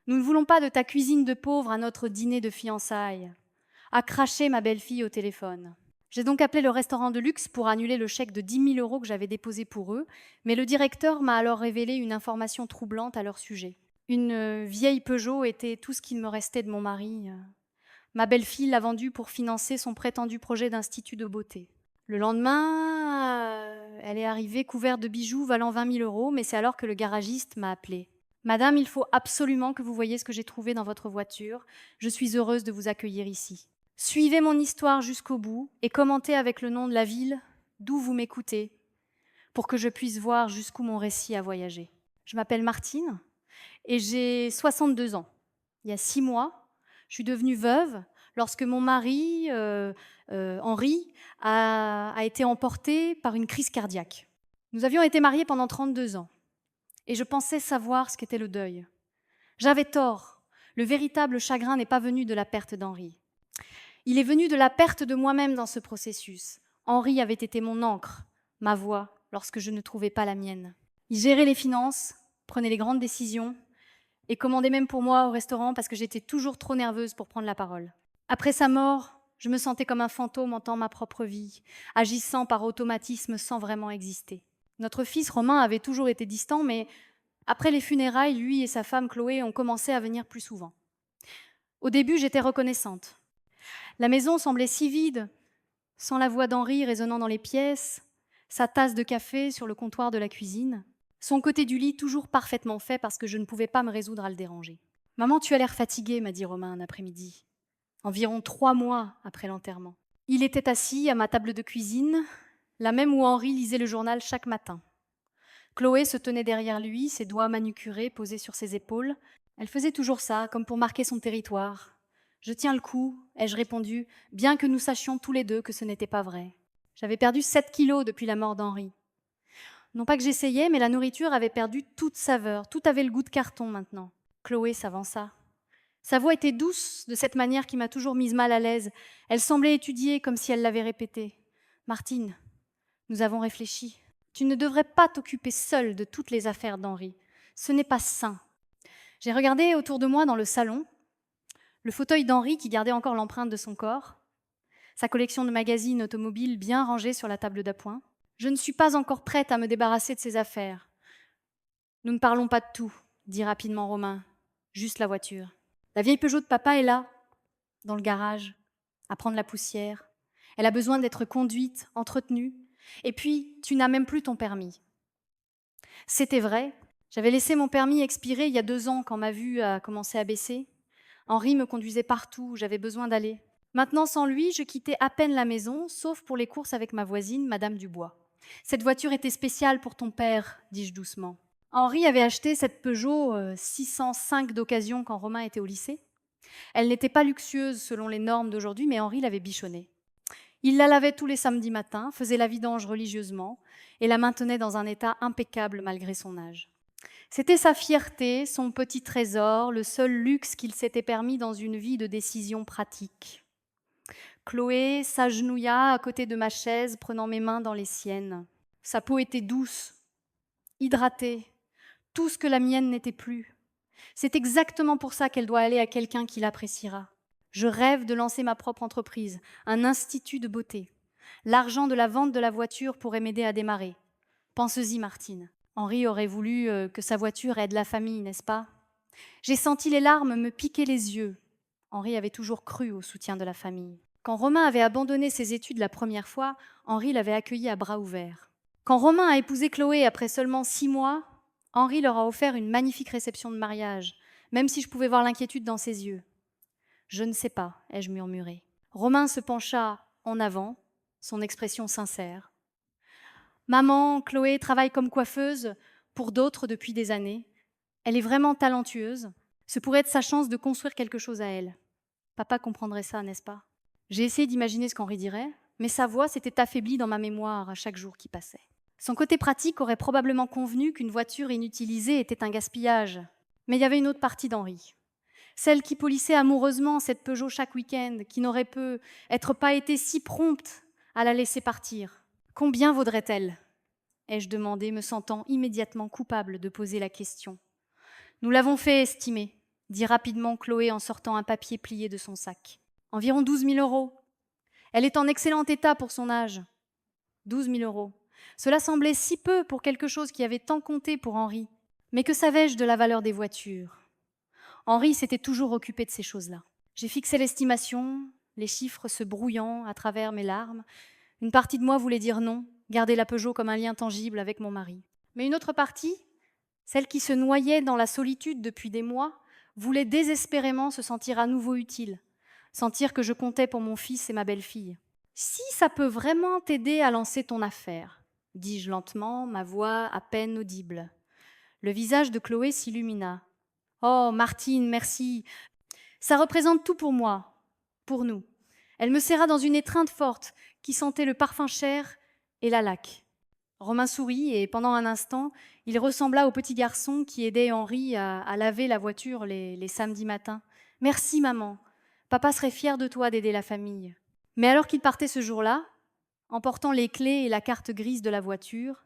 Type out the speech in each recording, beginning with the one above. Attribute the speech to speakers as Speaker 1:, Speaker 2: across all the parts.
Speaker 1: Nous ne voulons pas de ta cuisine de pauvre à notre dîner de fiançailles, a craché ma belle-fille au téléphone. J'ai donc appelé le restaurant de luxe pour annuler le chèque de 10 000 € que j'avais déposé pour eux, mais le directeur m'a alors révélé une information troublante à leur sujet. Une vieille Peugeot était tout ce qu'il me restait de mon mari. Ma belle-fille l'a vendue pour financer son prétendu projet d'institut de beauté. Le lendemain, elle est arrivée couverte de bijoux valant 20 000 €, mais c'est alors que le garagiste m'a appelée. Madame, il faut absolument que vous voyiez ce que j'ai trouvé dans votre voiture. Je suis heureuse de vous accueillir ici. Suivez mon histoire jusqu'au bout et commentez avec le nom de la ville d'où vous m'écoutez pour que je puisse voir jusqu'où mon récit a voyagé. Je m'appelle Martine et j'ai 62 ans. Il y a 6 mois, je suis devenue veuve lorsque mon mari, Henri, a été emporté par une crise cardiaque. Nous avions été mariés pendant 32 ans et je pensais savoir ce qu'était le deuil. J'avais tort. Le véritable chagrin n'est pas venu de la perte d'Henri. Il est venu de la perte de moi-même dans ce processus. Henri avait été mon ancre, ma voix, lorsque je ne trouvais pas la mienne. Il gérait les finances, prenait les grandes décisions et commandait même pour moi au restaurant parce que j'étais toujours trop nerveuse pour prendre la parole. Après sa mort, je me sentais comme un fantôme hantant ma propre vie, agissant par automatisme sans vraiment exister. Notre fils Romain avait toujours été distant, mais après les funérailles, lui et sa femme Chloé ont commencé à venir plus souvent. Au début, j'étais reconnaissante. La maison semblait si vide, sans la voix d'Henri résonnant dans les pièces, sa tasse de café sur le comptoir de la cuisine, son côté du lit toujours parfaitement fait parce que je ne pouvais pas me résoudre à le déranger. « Maman, tu as l'air fatiguée », m'a dit Romain un après-midi, environ 3 mois après l'enterrement. Il était assis à ma table de cuisine, la même où Henri lisait le journal chaque matin. Chloé se tenait derrière lui, ses doigts manucurés posés sur ses épaules. Elle faisait toujours ça, comme pour marquer son territoire. « Je tiens le coup », ai-je répondu, bien que nous sachions tous les deux que ce n'était pas vrai. J'avais perdu 7 kilos depuis la mort d'Henri. Non pas que j'essayais, mais la nourriture avait perdu toute saveur, tout avait le goût de carton maintenant. Chloé s'avança. Sa voix était douce, de cette manière qui m'a toujours mise mal à l'aise. Elle semblait étudier, comme si elle l'avait répété. « Martine, nous avons réfléchi. Tu ne devrais pas t'occuper seule de toutes les affaires d'Henri. Ce n'est pas sain. » J'ai regardé autour de moi dans le salon, le fauteuil d'Henri qui gardait encore l'empreinte de son corps, sa collection de magazines automobiles bien rangée sur la table d'appoint. Je ne suis pas encore prête à me débarrasser de ses affaires. Nous ne parlons pas de tout, dit rapidement Romain, juste la voiture. La vieille Peugeot de papa est là, dans le garage, à prendre la poussière. Elle a besoin d'être conduite, entretenue. Et puis, tu n'as même plus ton permis. C'était vrai. J'avais laissé mon permis expirer il y a 2 ans quand ma vue a commencé à baisser. Henri me conduisait partout où j'avais besoin d'aller. Maintenant, sans lui, je quittais à peine la maison, sauf pour les courses avec ma voisine, Madame Dubois. « Cette voiture était spéciale pour ton père », dis-je doucement. Henri avait acheté cette Peugeot 605 d'occasion quand Romain était au lycée. Elle n'était pas luxueuse selon les normes d'aujourd'hui, mais Henri l'avait bichonnée. Il la lavait tous les samedis matins, faisait la vidange religieusement et la maintenait dans un état impeccable malgré son âge. C'était sa fierté, son petit trésor, le seul luxe qu'il s'était permis dans une vie de décision pratique. Chloé s'agenouilla à côté de ma chaise, prenant mes mains dans les siennes. Sa peau était douce, hydratée, tout ce que la mienne n'était plus. C'est exactement pour ça qu'elle doit aller à quelqu'un qui l'appréciera. Je rêve de lancer ma propre entreprise, un institut de beauté. L'argent de la vente de la voiture pourrait m'aider à démarrer. Pensez-y, Martine. Henri aurait voulu que sa voiture aide la famille, n'est-ce pas? J'ai senti les larmes me piquer les yeux. Henri avait toujours cru au soutien de la famille. Quand Romain avait abandonné ses études la première fois, Henri l'avait accueilli à bras ouverts. Quand Romain a épousé Chloé après seulement 6 mois, Henri leur a offert une magnifique réception de mariage, même si je pouvais voir l'inquiétude dans ses yeux. « Je ne sais pas », ai-je murmuré. Romain se pencha en avant, son expression sincère. « Maman, Chloé travaille comme coiffeuse pour d'autres depuis des années. Elle est vraiment talentueuse. Ce pourrait être sa chance de construire quelque chose à elle. Papa comprendrait ça, n'est-ce pas ?» J'ai essayé d'imaginer ce qu'Henri dirait, mais sa voix s'était affaiblie dans ma mémoire à chaque jour qui passait. Son côté pratique aurait probablement convenu qu'une voiture inutilisée était un gaspillage. Mais il y avait une autre partie d'Henri. Celle qui polissait amoureusement cette Peugeot chaque week-end, qui n'aurait peut-être pas été si prompte à la laisser partir. Combien vaudrait-elle ? Ai-je demandé, me sentant immédiatement coupable de poser la question. Nous l'avons fait estimer. dit rapidement Chloé en sortant un papier plié de son sac. Environ 12 000 euros. Elle est en excellent état pour son âge. 12 000 euros. Cela semblait si peu pour quelque chose qui avait tant compté pour Henri. Mais que savais-je de la valeur des voitures? Henri s'était toujours occupé de ces choses-là. J'ai fixé l'estimation, les chiffres se brouillant à travers mes larmes. Une partie de moi voulait dire non, garder la Peugeot comme un lien tangible avec mon mari. Mais une autre partie, celle qui se noyait dans la solitude depuis des mois, voulait désespérément se sentir à nouveau utile, sentir que je comptais pour mon fils et ma belle-fille. Si ça peut vraiment t'aider à lancer ton affaire, dis-je lentement, ma voix à peine audible. Le visage de Chloé s'illumina. Oh, Martine, merci. Ça représente tout pour moi, pour nous. Elle me serra dans une étreinte forte qui sentait le parfum cher et la laque. Romain sourit et pendant un instant, il ressembla au petit garçon qui aidait Henri à laver la voiture les samedis matins. Merci, maman. Papa serait fier de toi d'aider la famille. Mais alors qu'il partait ce jour-là, emportant les clés et la carte grise de la voiture,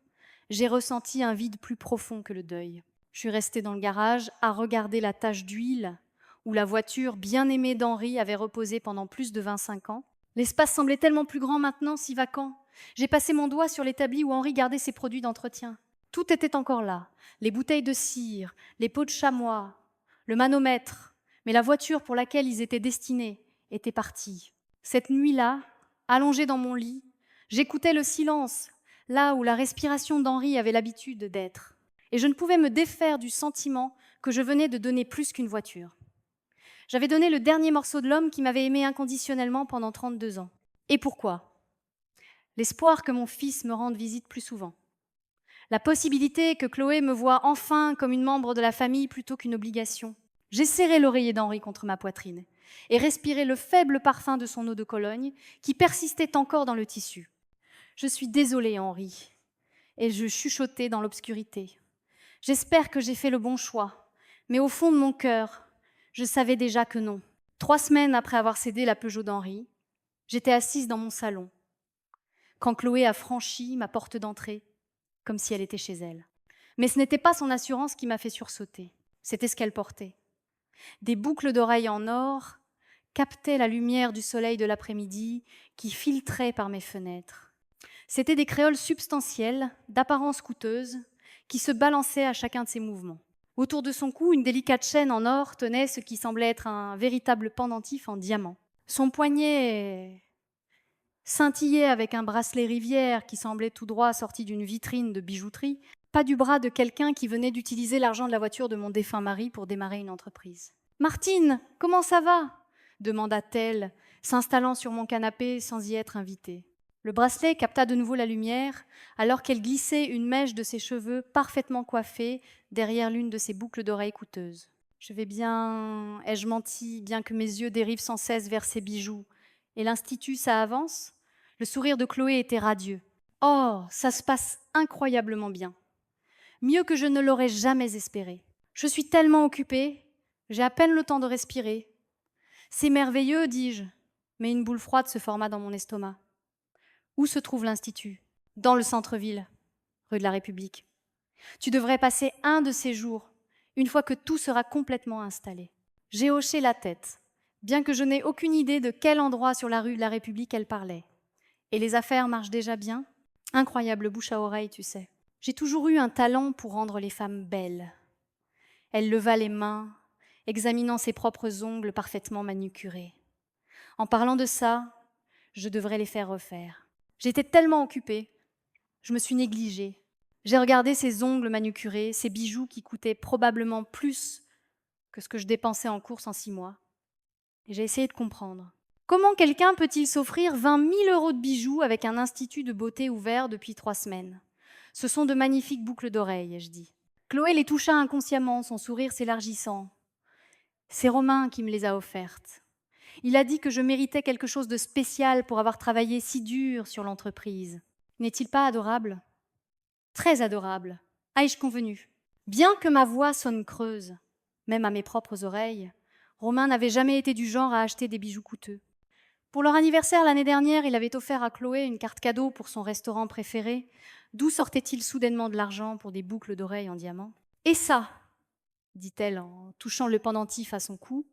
Speaker 1: j'ai ressenti un vide plus profond que le deuil. Je suis restée dans le garage à regarder la tache d'huile où la voiture bien aimée d'Henri avait reposé pendant plus de 25 ans. L'espace semblait tellement plus grand maintenant, si vacant. J'ai passé mon doigt sur l'établi où Henri gardait ses produits d'entretien. Tout était encore là. Les bouteilles de cire, les pots de chamois, le manomètre. Mais la voiture pour laquelle ils étaient destinés était partie. Cette nuit-là, allongée dans mon lit, j'écoutais le silence, là où la respiration d'Henri avait l'habitude d'être. Et je ne pouvais me défaire du sentiment que je venais de donner plus qu'une voiture. J'avais donné le dernier morceau de l'homme qui m'avait aimé inconditionnellement pendant 32 ans. Et pourquoi? L'espoir que mon fils me rende visite plus souvent. La possibilité que Chloé me voie enfin comme une membre de la famille plutôt qu'une obligation. J'ai serré l'oreiller d'Henri contre ma poitrine et respiré le faible parfum de son eau de Cologne qui persistait encore dans le tissu. Je suis désolée, Henri, et je chuchotais dans l'obscurité. J'espère que j'ai fait le bon choix, mais au fond de mon cœur, je savais déjà que non. 3 semaines après avoir cédé la Peugeot d'Henri, j'étais assise dans mon salon, quand Chloé a franchi ma porte d'entrée, comme si elle était chez elle. Mais ce n'était pas son assurance qui m'a fait sursauter, c'était ce qu'elle portait. Des boucles d'oreilles en or captaient la lumière du soleil de l'après-midi qui filtrait par mes fenêtres. C'étaient des créoles substantielles, d'apparence coûteuse, qui se balançaient à chacun de ses mouvements. Autour de son cou, une délicate chaîne en or tenait ce qui semblait être un véritable pendentif en diamant. Son poignet scintillait avec un bracelet rivière qui semblait tout droit sorti d'une vitrine de bijouterie, pas du bras de quelqu'un qui venait d'utiliser l'argent de la voiture de mon défunt mari pour démarrer une entreprise. « Martine, comment ça va ?» demanda-t-elle, s'installant sur mon canapé sans y être invitée. Le bracelet capta de nouveau la lumière, alors qu'elle glissait une mèche de ses cheveux parfaitement coiffés derrière l'une de ses boucles d'oreilles coûteuses. « Je vais bien, ai-je menti, bien que mes yeux dérivent sans cesse vers ses bijoux. Et l'Institut, ça avance ?» Le sourire de Chloé était radieux. « Oh, ça se passe incroyablement bien. Mieux que je ne l'aurais jamais espéré. Je suis tellement occupée, j'ai à peine le temps de respirer. C'est merveilleux, dis-je, mais une boule froide se forma dans mon estomac. Où se trouve l'Institut ? Dans le centre-ville, rue de la République. Tu devrais passer un de ces jours, une fois que tout sera complètement installé. J'ai hoché la tête, bien que je n'ai aucune idée de quel endroit sur la rue de la République elle parlait. Et les affaires marchent déjà bien ? Incroyable bouche à oreille, tu sais. J'ai toujours eu un talent pour rendre les femmes belles. Elle leva les mains, examinant ses propres ongles parfaitement manucurés. En parlant de ça, je devrais les faire refaire. J'étais tellement occupée, je me suis négligée. J'ai regardé ses ongles manucurés, ses bijoux qui coûtaient probablement plus que ce que je dépensais en courses en 6 mois. Et j'ai essayé de comprendre. Comment quelqu'un peut-il s'offrir 20 000 euros de bijoux avec un institut de beauté ouvert depuis 3 semaines ? Ce sont de magnifiques boucles d'oreilles, ai-je dit. Chloé les toucha inconsciemment, son sourire s'élargissant. C'est Romain qui me les a offertes. Il a dit que je méritais quelque chose de spécial pour avoir travaillé si dur sur l'entreprise. N'est-il pas adorable ? Très adorable, ai-je convenu. Bien que ma voix sonne creuse, même à mes propres oreilles, Romain n'avait jamais été du genre à acheter des bijoux coûteux. Pour leur anniversaire l'année dernière, il avait offert à Chloé une carte cadeau pour son restaurant préféré. D'où sortait-il soudainement de l'argent pour des boucles d'oreilles en diamant ? Et ça, dit-elle en touchant le pendentif à son cou.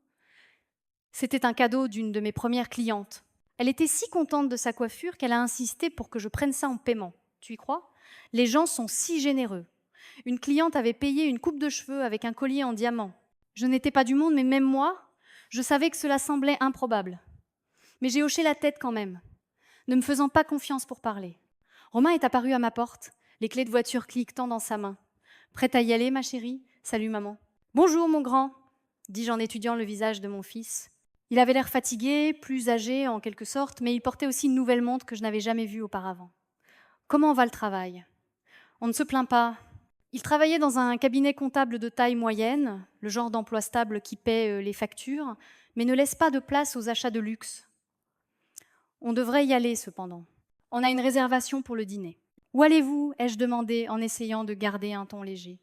Speaker 1: C'était un cadeau d'une de mes premières clientes. Elle était si contente de sa coiffure qu'elle a insisté pour que je prenne ça en paiement. Tu y crois? Les gens sont si généreux. Une cliente avait payé une coupe de cheveux avec un collier en diamant. Je n'étais pas du monde, mais même moi, je savais que cela semblait improbable. Mais j'ai hoché la tête quand même, ne me faisant pas confiance pour parler. Romain est apparu à ma porte, les clés de voiture cliquetant dans sa main. Prête à y aller, ma chérie? Salut, maman. Bonjour, mon grand, dis-je en étudiant le visage de mon fils. Il avait l'air fatigué, plus âgé en quelque sorte, mais il portait aussi une nouvelle montre que je n'avais jamais vue auparavant. Comment va le travail? On ne se plaint pas. Il travaillait dans un cabinet comptable de taille moyenne, le genre d'emploi stable qui paie les factures, mais ne laisse pas de place aux achats de luxe. On devrait y aller cependant. On a une réservation pour le dîner. Où allez-vous? Ai-je demandé en essayant de garder un ton léger.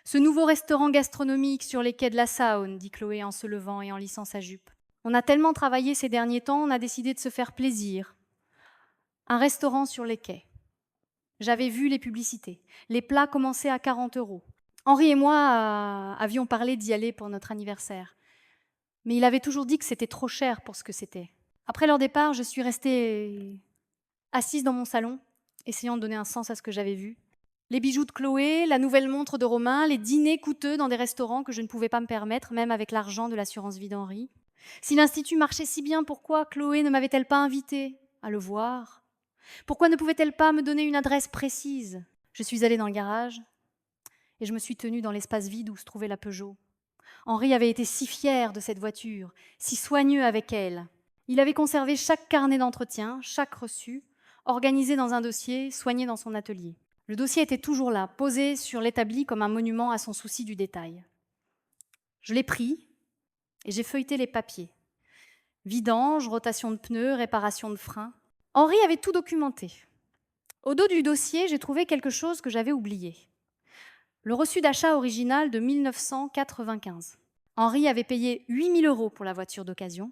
Speaker 1: Ce nouveau restaurant gastronomique sur les quais de la Saône, dit Chloé en se levant et en lissant sa jupe. On a tellement travaillé ces derniers temps, on a décidé de se faire plaisir. Un restaurant sur les quais. J'avais vu les publicités. Les plats commençaient à 40 €. Henri et moi avions parlé d'y aller pour notre anniversaire. Mais il avait toujours dit que c'était trop cher pour ce que c'était. Après leur départ, je suis restée assise dans mon salon, essayant de donner un sens à ce que j'avais vu. Les bijoux de Chloé, la nouvelle montre de Romain, les dîners coûteux dans des restaurants que je ne pouvais pas me permettre, même avec l'argent de l'assurance vie d'Henri. Si l'Institut marchait si bien, pourquoi Chloé ne m'avait-elle pas invitée à le voir? Pourquoi ne pouvait-elle pas me donner une adresse précise? Je suis allée dans le garage et je me suis tenue dans l'espace vide où se trouvait la Peugeot. Henri avait été si fier de cette voiture, si soigneux avec elle. Il avait conservé chaque carnet d'entretien, chaque reçu, organisé dans un dossier, soigné dans son atelier. Le dossier était toujours là, posé sur l'établi comme un monument à son souci du détail. Je l'ai pris et j'ai feuilleté les papiers. Vidange, rotation de pneus, réparation de freins. Henri avait tout documenté. Au dos du dossier, j'ai trouvé quelque chose que j'avais oublié. Le reçu d'achat original de 1995. Henri avait payé 8 000 € pour la voiture d'occasion.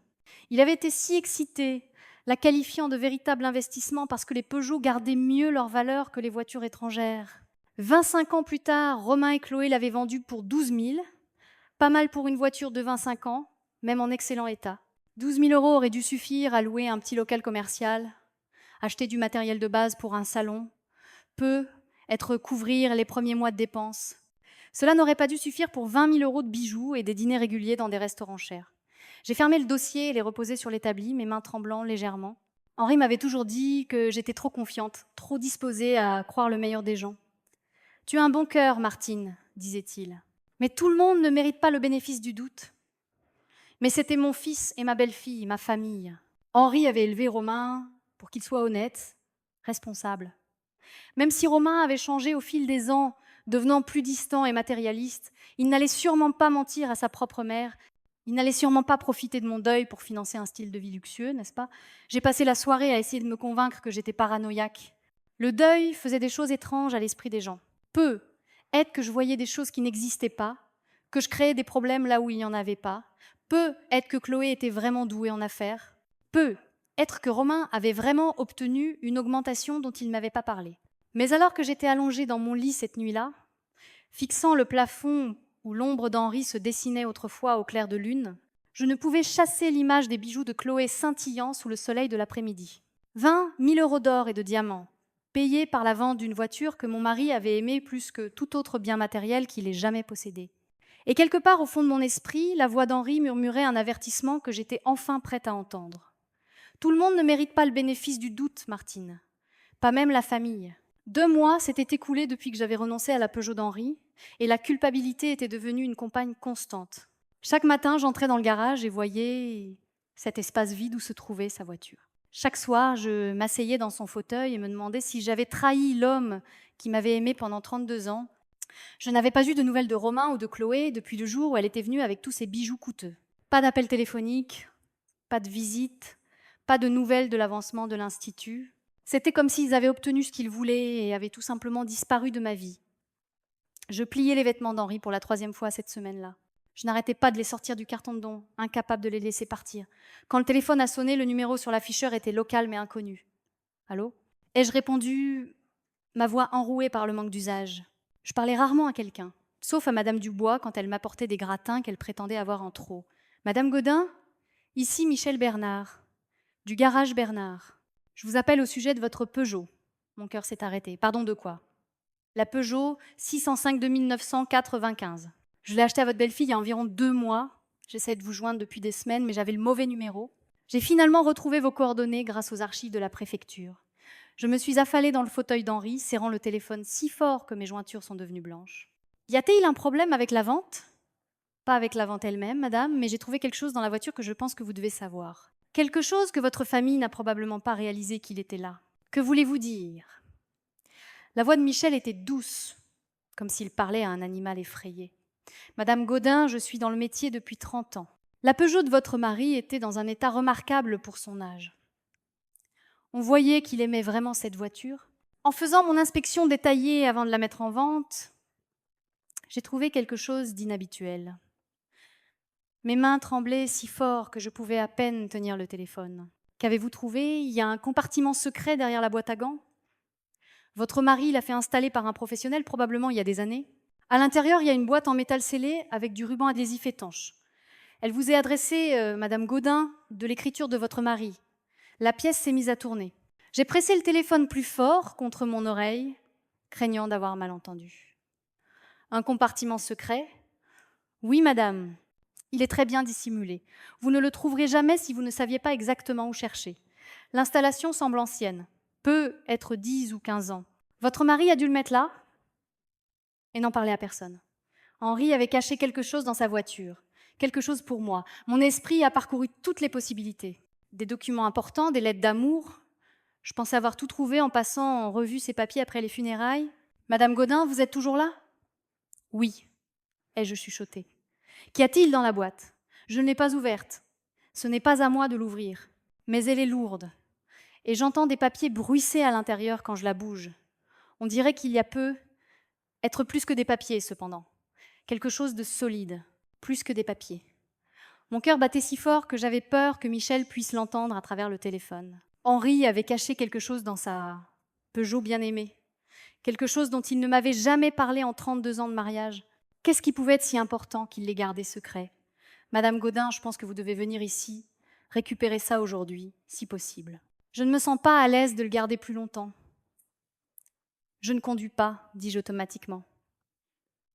Speaker 1: Il avait été si excité, la qualifiant de véritable investissement parce que les Peugeot gardaient mieux leur valeur que les voitures étrangères. 25 ans plus tard, Romain et Chloé l'avaient vendue pour 12 000, pas mal pour une voiture de 25 ans, même en excellent état. 12 000 € auraient dû suffire à louer un petit local commercial, acheter du matériel de base pour un salon, couvrir les premiers mois de dépenses. Cela n'aurait pas dû suffire pour 20 000 € de bijoux et des dîners réguliers dans des restaurants chers. J'ai fermé le dossier et l'ai reposé sur l'établi, mes mains tremblant légèrement. Henri m'avait toujours dit que j'étais trop confiante, trop disposée à croire le meilleur des gens. « Tu as un bon cœur, Martine, disait-il. Mais tout le monde ne mérite pas le bénéfice du doute. » Mais c'était mon fils et ma belle-fille, ma famille. Henri avait élevé Romain pour qu'il soit honnête, responsable. Même si Romain avait changé au fil des ans, devenant plus distant et matérialiste, il n'allait sûrement pas mentir à sa propre mère. Il n'allait sûrement pas profiter de mon deuil pour financer un style de vie luxueux, n'est-ce pas? J'ai passé la soirée à essayer de me convaincre que j'étais paranoïaque. Le deuil faisait des choses étranges à l'esprit des gens. Peu être que je voyais des choses qui n'existaient pas, que je créais des problèmes là où il n'y en avait pas. Peu être que Chloé était vraiment douée en affaires. Peu être que Romain avait vraiment obtenu une augmentation dont il ne m'avait pas parlé. Mais alors que j'étais allongée dans mon lit cette nuit-là, fixant le plafond où l'ombre d'Henri se dessinait autrefois au clair de lune, je ne pouvais chasser l'image des bijoux de Chloé scintillant sous le soleil de l'après-midi. 20 000 € d'or et de diamants, payés par la vente d'une voiture que mon mari avait aimée plus que tout autre bien matériel qu'il ait jamais possédé. Et quelque part au fond de mon esprit, la voix d'Henri murmurait un avertissement que j'étais enfin prête à entendre. Tout le monde ne mérite pas le bénéfice du doute, Martine. Pas même la famille. 2 mois s'étaient écoulés depuis que j'avais renoncé à la Peugeot d'Henri, et la culpabilité était devenue une compagne constante. Chaque matin, j'entrais dans le garage et voyais cet espace vide où se trouvait sa voiture. Chaque soir, je m'asseyais dans son fauteuil et me demandais si j'avais trahi l'homme qui m'avait aimée pendant 32 ans. Je n'avais pas eu de nouvelles de Romain ou de Chloé depuis le jour où elle était venue avec tous ses bijoux coûteux. Pas d'appel téléphonique, pas de visite, pas de nouvelles de l'avancement de l'Institut. C'était comme s'ils avaient obtenu ce qu'ils voulaient et avaient tout simplement disparu de ma vie. Je pliais les vêtements d'Henri pour la 3e fois cette semaine-là. Je n'arrêtais pas de les sortir du carton de don, incapable de les laisser partir. Quand le téléphone a sonné, le numéro sur l'afficheur était local mais inconnu. « Allô ?» Ai-je répondu, ma voix enrouée par le manque d'usage. Je parlais rarement à quelqu'un, sauf à Madame Dubois quand elle m'apportait des gratins qu'elle prétendait avoir en trop. Madame Gaudin, ici Michel Bernard, du garage Bernard. Je vous appelle au sujet de votre Peugeot. Mon cœur s'est arrêté. Pardon, de quoi? La Peugeot 605 2995. Je l'ai achetée à votre belle-fille il y a environ 2 mois. J'essaie de vous joindre depuis des semaines, mais j'avais le mauvais numéro. J'ai finalement retrouvé vos coordonnées grâce aux archives de la préfecture. Je me suis affalée dans le fauteuil d'Henri, serrant le téléphone si fort que mes jointures sont devenues blanches. Y a-t-il un problème avec la vente? Pas avec la vente elle-même, madame, mais j'ai trouvé quelque chose dans la voiture que je pense que vous devez savoir. Quelque chose que votre famille n'a probablement pas réalisé qu'il était là. Que voulez-vous dire? La voix de Michel était douce, comme s'il parlait à un animal effrayé. Madame Gaudin, je suis dans le métier depuis 30 ans. La Peugeot de votre mari était dans un état remarquable pour son âge. On voyait qu'il aimait vraiment cette voiture. En faisant mon inspection détaillée avant de la mettre en vente, j'ai trouvé quelque chose d'inhabituel. Mes mains tremblaient si fort que je pouvais à peine tenir le téléphone. Qu'avez-vous trouvé? Il y a un compartiment secret derrière la boîte à gants? Votre mari l'a fait installer par un professionnel, probablement il y a des années. À l'intérieur, il y a une boîte en métal scellé avec du ruban adhésif étanche. Elle vous est adressée, Madame Gaudin, de l'écriture de votre mari. La pièce s'est mise à tourner. J'ai pressé le téléphone plus fort contre mon oreille, craignant d'avoir mal entendu. Un compartiment secret? Oui, madame. Il est très bien dissimulé. Vous ne le trouverez jamais si vous ne saviez pas exactement où chercher. L'installation semble ancienne, peut être 10 ou 15 ans. Votre mari a dû le mettre là et n'en parler à personne. Henri avait caché quelque chose dans sa voiture, quelque chose pour moi. Mon esprit a parcouru toutes les possibilités. Des documents importants, des lettres d'amour. Je pensais avoir tout trouvé en passant en revue ces papiers après les funérailles. Madame Gaudin, vous êtes toujours là? Oui, ai-je chuchoté. Qu'y a-t-il dans la boîte? Je ne l'ai pas ouverte. Ce n'est pas à moi de l'ouvrir. Mais elle est lourde. Et j'entends des papiers bruisser à l'intérieur quand je la bouge. On dirait qu'il y a peu être plus que des papiers, cependant. Quelque chose de solide, plus que des papiers. Mon cœur battait si fort que j'avais peur que Michel puisse l'entendre à travers le téléphone. Henri avait caché quelque chose dans sa Peugeot bien-aimée. Quelque chose dont il ne m'avait jamais parlé en 32 ans de mariage. Qu'est-ce qui pouvait être si important qu'il l'ait gardé secret? Madame Gaudin, je pense que vous devez venir ici, récupérer ça aujourd'hui, si possible. Je ne me sens pas à l'aise de le garder plus longtemps. Je ne conduis pas, dis-je automatiquement.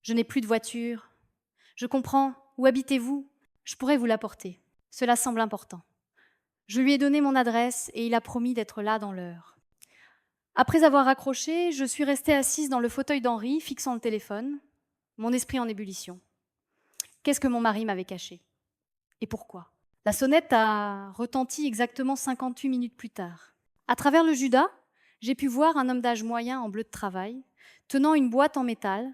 Speaker 1: Je n'ai plus de voiture. Je comprends. Où habitez-vous? Je pourrais vous l'apporter. Cela semble important. Je lui ai donné mon adresse et il a promis d'être là dans l'heure. Après avoir raccroché, je suis restée assise dans le fauteuil d'Henri, fixant le téléphone, mon esprit en ébullition. Qu'est-ce que mon mari m'avait caché? Et pourquoi? La sonnette a retenti exactement 58 minutes plus tard. À travers le judas, j'ai pu voir un homme d'âge moyen en bleu de travail, tenant une boîte en métal,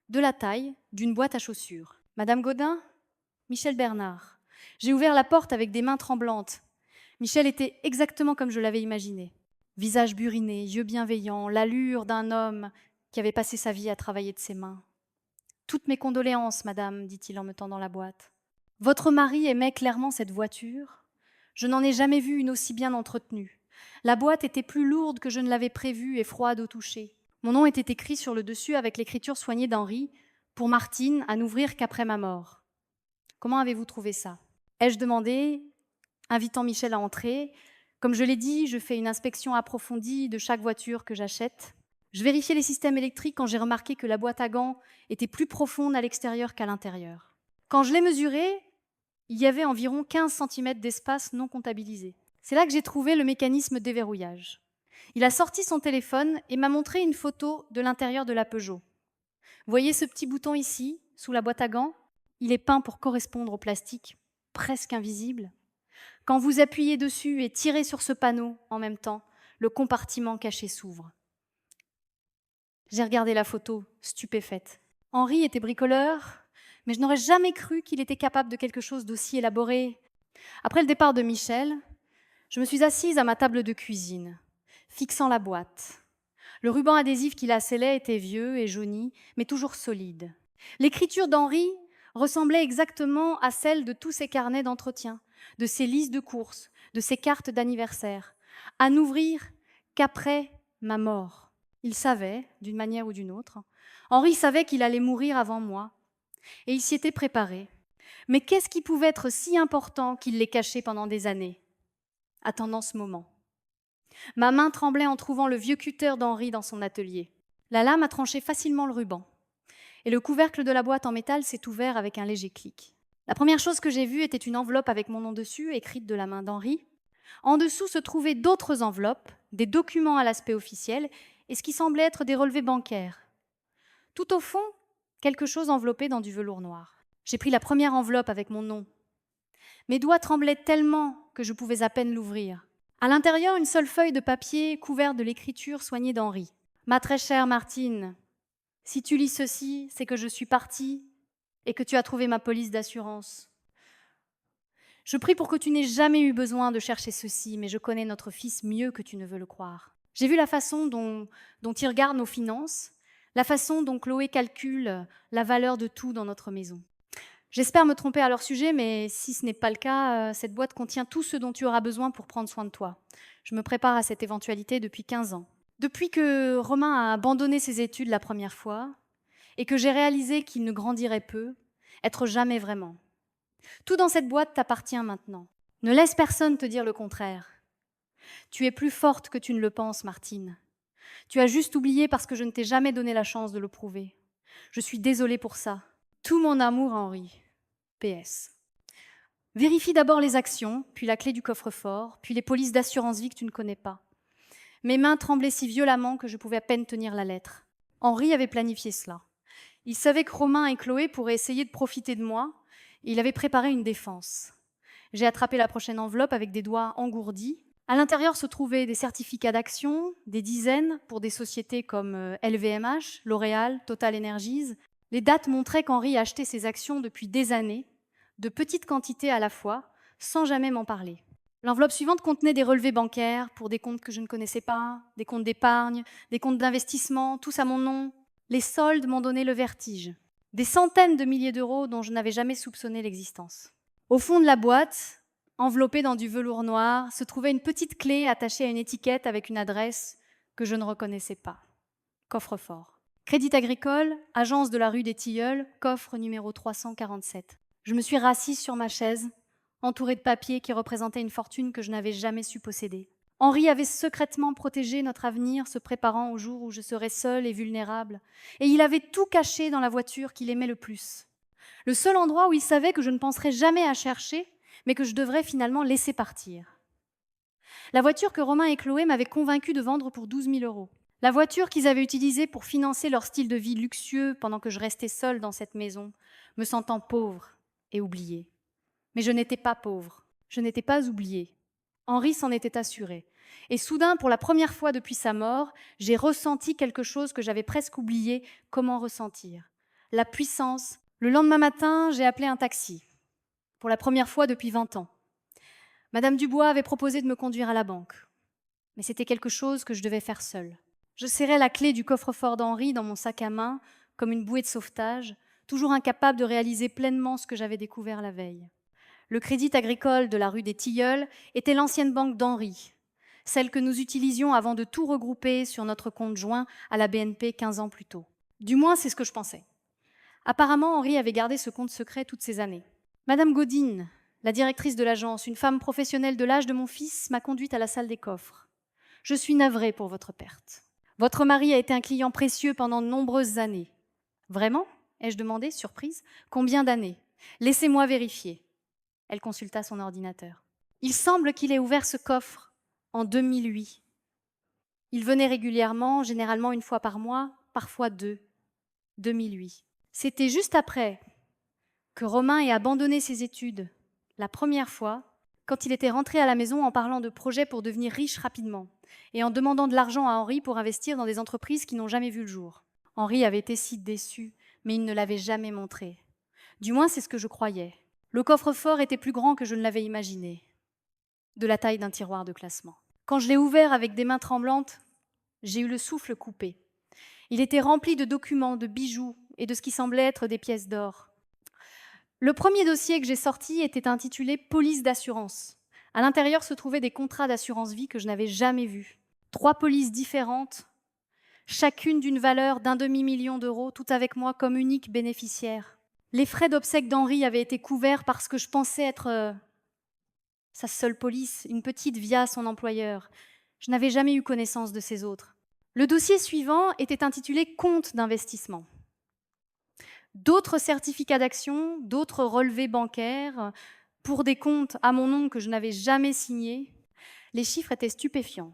Speaker 1: de la taille d'une boîte à chaussures. Madame Gaudin? Michel Bernard. J'ai ouvert la porte avec des mains tremblantes. Michel était exactement comme je l'avais imaginé. Visage buriné, yeux bienveillants, l'allure d'un homme qui avait passé sa vie à travailler de ses mains. Toutes mes condoléances, madame, dit-il en me tendant la boîte. Votre mari aimait clairement cette voiture. Je n'en ai jamais vu une aussi bien entretenue. La boîte était plus lourde que je ne l'avais prévue et froide au toucher. Mon nom était écrit sur le dessus avec l'écriture soignée d'Henri, pour Martine, à n'ouvrir qu'après ma mort. Comment avez-vous trouvé ça? Ai-je demandé, invitant Michel à entrer. Comme je l'ai dit, je fais une inspection approfondie de chaque voiture que j'achète. Je vérifiais les systèmes électriques quand j'ai remarqué que la boîte à gants était plus profonde à l'extérieur qu'à l'intérieur. Quand je l'ai mesurée, il y avait environ 15 cm d'espace non comptabilisé. C'est là que j'ai trouvé le mécanisme de déverrouillage. Il a sorti son téléphone et m'a montré une photo de l'intérieur de la Peugeot. Voyez ce petit bouton ici, sous la boîte à gants? Il est peint pour correspondre au plastique, presque invisible. Quand vous appuyez dessus et tirez sur ce panneau en même temps, le compartiment caché s'ouvre. J'ai regardé la photo, stupéfaite. Henri était bricoleur, mais je n'aurais jamais cru qu'il était capable de quelque chose d'aussi élaboré. Après le départ de Michel, je me suis assise à ma table de cuisine, fixant la boîte. Le ruban adhésif qui la scellait était vieux et jauni, mais toujours solide. L'écriture d'Henri ressemblait exactement à celle de tous ses carnets d'entretien, de ses listes de courses, de ses cartes d'anniversaire, à n'ouvrir qu'après ma mort. Il savait, d'une manière ou d'une autre, Henri savait qu'il allait mourir avant moi, et il s'y était préparé. Mais qu'est-ce qui pouvait être si important qu'il l'ait caché pendant des années, attendant ce moment? Ma main tremblait en trouvant le vieux cutter d'Henri dans son atelier. La lame a tranché facilement le ruban, et le couvercle de la boîte en métal s'est ouvert avec un léger clic. La première chose que j'ai vue était une enveloppe avec mon nom dessus, écrite de la main d'Henri. En dessous se trouvaient d'autres enveloppes, des documents à l'aspect officiel, et ce qui semblait être des relevés bancaires. Tout au fond, quelque chose enveloppé dans du velours noir. J'ai pris la première enveloppe avec mon nom. Mes doigts tremblaient tellement que je pouvais à peine l'ouvrir. À l'intérieur, une seule feuille de papier couverte de l'écriture soignée d'Henri. « Ma très chère Martine, si tu lis ceci, c'est que je suis partie et que tu as trouvé ma police d'assurance. Je prie pour que tu n'aies jamais eu besoin de chercher ceci, mais je connais notre fils mieux que tu ne veux le croire. J'ai vu la façon dont il regarde nos finances, la façon dont Chloé calcule la valeur de tout dans notre maison. J'espère me tromper à leur sujet, mais si ce n'est pas le cas, cette boîte contient tout ce dont tu auras besoin pour prendre soin de toi. Je me prépare à cette éventualité depuis 15 ans. Depuis que Romain a abandonné ses études la première fois et que j'ai réalisé qu'il ne grandirait peu, être jamais vraiment. Tout dans cette boîte t'appartient maintenant. Ne laisse personne te dire le contraire. Tu es plus forte que tu ne le penses, Martine. Tu as juste oublié parce que je ne t'ai jamais donné la chance de le prouver. Je suis désolée pour ça. Tout mon amour, Henri. PS. Vérifie d'abord les actions, puis la clé du coffre-fort, puis les polices d'assurance vie que tu ne connais pas. Mes mains tremblaient si violemment que je pouvais à peine tenir la lettre. Henri avait planifié cela. Il savait que Romain et Chloé pourraient essayer de profiter de moi, et il avait préparé une défense. J'ai attrapé la prochaine enveloppe avec des doigts engourdis. À l'intérieur se trouvaient des certificats d'action, des dizaines pour des sociétés comme LVMH, L'Oréal, Total Energies. Les dates montraient qu'Henri achetait ses actions depuis des années, de petites quantités à la fois, sans jamais m'en parler. L'enveloppe suivante contenait des relevés bancaires pour des comptes que je ne connaissais pas, des comptes d'épargne, des comptes d'investissement, tous à mon nom. Les soldes m'ont donné le vertige. Des centaines de milliers d'euros dont je n'avais jamais soupçonné l'existence. Au fond de la boîte, enveloppée dans du velours noir, se trouvait une petite clé attachée à une étiquette avec une adresse que je ne reconnaissais pas. Coffre-fort. Crédit Agricole, agence de la rue des Tilleuls, coffre numéro 347. Je me suis rassise sur ma chaise, entourée de papiers qui représentaient une fortune que je n'avais jamais su posséder. Henri avait secrètement protégé notre avenir, se préparant au jour où je serais seule et vulnérable. Et il avait tout caché dans la voiture qu'il aimait le plus. Le seul endroit où il savait que je ne penserais jamais à chercher, mais que je devrais finalement laisser partir. La voiture que Romain et Chloé m'avaient convaincu de vendre pour 12 000 euros. La voiture qu'ils avaient utilisée pour financer leur style de vie luxueux pendant que je restais seule dans cette maison, me sentant pauvre et oubliée. Mais je n'étais pas pauvre, je n'étais pas oubliée. Henri s'en était assuré. Et soudain, pour la première fois depuis sa mort, j'ai ressenti quelque chose que j'avais presque oublié comment ressentir. La puissance. Le lendemain matin, j'ai appelé un taxi. Pour la première fois depuis 20 ans. Madame Dubois avait proposé de me conduire à la banque. Mais c'était quelque chose que je devais faire seule. Je serrais la clé du coffre-fort d'Henri dans mon sac à main, comme une bouée de sauvetage, toujours incapable de réaliser pleinement ce que j'avais découvert la veille. Le Crédit Agricole de la rue des Tilleuls était l'ancienne banque d'Henri, celle que nous utilisions avant de tout regrouper sur notre compte joint à la BNP 15 ans plus tôt. Du moins, c'est ce que je pensais. Apparemment, Henri avait gardé ce compte secret toutes ces années. Madame Godine, la directrice de l'agence, une femme professionnelle de l'âge de mon fils, m'a conduite à la salle des coffres. Je suis navrée pour votre perte. Votre mari a été un client précieux pendant de nombreuses années. Vraiment ? Ai-je demandé, surprise. Combien d'années ? Laissez-moi vérifier. Elle consulta son ordinateur. Il semble qu'il ait ouvert ce coffre en 2008. Il venait régulièrement, généralement une fois par mois, parfois deux. 2008. C'était juste après que Romain ait abandonné ses études, la première fois, quand il était rentré à la maison en parlant de projets pour devenir riche rapidement et en demandant de l'argent à Henri pour investir dans des entreprises qui n'ont jamais vu le jour. Henri avait été si déçu, mais il ne l'avait jamais montré. Du moins, c'est ce que je croyais. Le coffre-fort était plus grand que je ne l'avais imaginé, de la taille d'un tiroir de classement. Quand je l'ai ouvert avec des mains tremblantes, j'ai eu le souffle coupé. Il était rempli de documents, de bijoux et de ce qui semblait être des pièces d'or. Le premier dossier que j'ai sorti était intitulé « Police d'assurance ». À l'intérieur se trouvaient des contrats d'assurance vie que je n'avais jamais vus. 3 polices différentes chacune d'une valeur d'1 demi-million d'euros, tout avec moi comme unique bénéficiaire. Les frais d'obsèques d'Henri avaient été couverts parce que je pensais être sa seule police, une petite via son employeur. Je n'avais jamais eu connaissance de ces autres. Le dossier suivant était intitulé « Compte d'investissement ». D'autres certificats d'action, d'autres relevés bancaires, pour des comptes à mon nom que je n'avais jamais signés. Les chiffres étaient stupéfiants.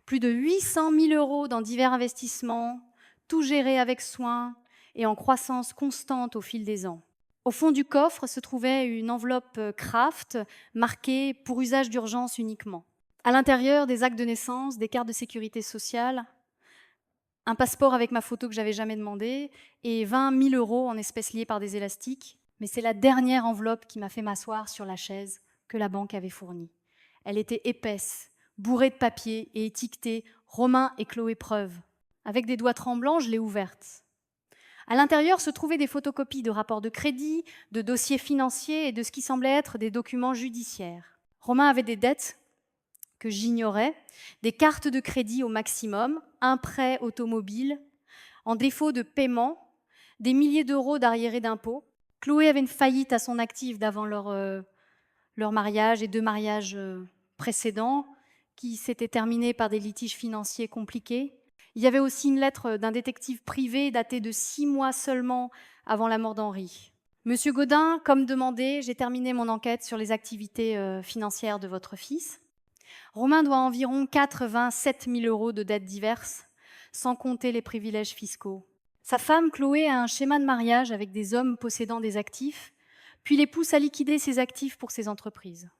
Speaker 1: Plus de 800 000 euros dans divers investissements, tout géré avec soin et en croissance constante au fil des ans. Au fond du coffre se trouvait une enveloppe Kraft marquée « Pour usage d'urgence uniquement ». À l'intérieur, des actes de naissance, des cartes de sécurité sociale, un passeport avec ma photo que j'avais jamais demandé et 20 000 euros en espèces liées par des élastiques. Mais c'est la dernière enveloppe qui m'a fait m'asseoir sur la chaise que la banque avait fournie. Elle était épaisse, bourrée de papier et étiquetée « Romain et Chloé Preuve ». Avec des doigts tremblants, je l'ai ouverte. À l'intérieur se trouvaient des photocopies de rapports de crédit, de dossiers financiers et de ce qui semblait être des documents judiciaires. Romain avait des dettes que j'ignorais, des cartes de crédit au maximum, un prêt automobile, en défaut de paiement, des milliers d'euros d'arriérés d'impôts. Chloé avait une faillite à son actif d'avant leur mariage et 2 mariages précédents qui s'étaient terminés par des litiges financiers compliqués. Il y avait aussi une lettre d'un détective privé datée de 6 mois seulement avant la mort d'Henri. Monsieur Gaudin, comme demandé, j'ai terminé mon enquête sur les activités financières de votre fils. Romain doit environ 87 000 euros de dettes diverses, sans compter les privilèges fiscaux. Sa femme, Chloé, a un schéma de mariage avec des hommes possédant des actifs, puis les pousse à liquider ses actifs pour ses entreprises.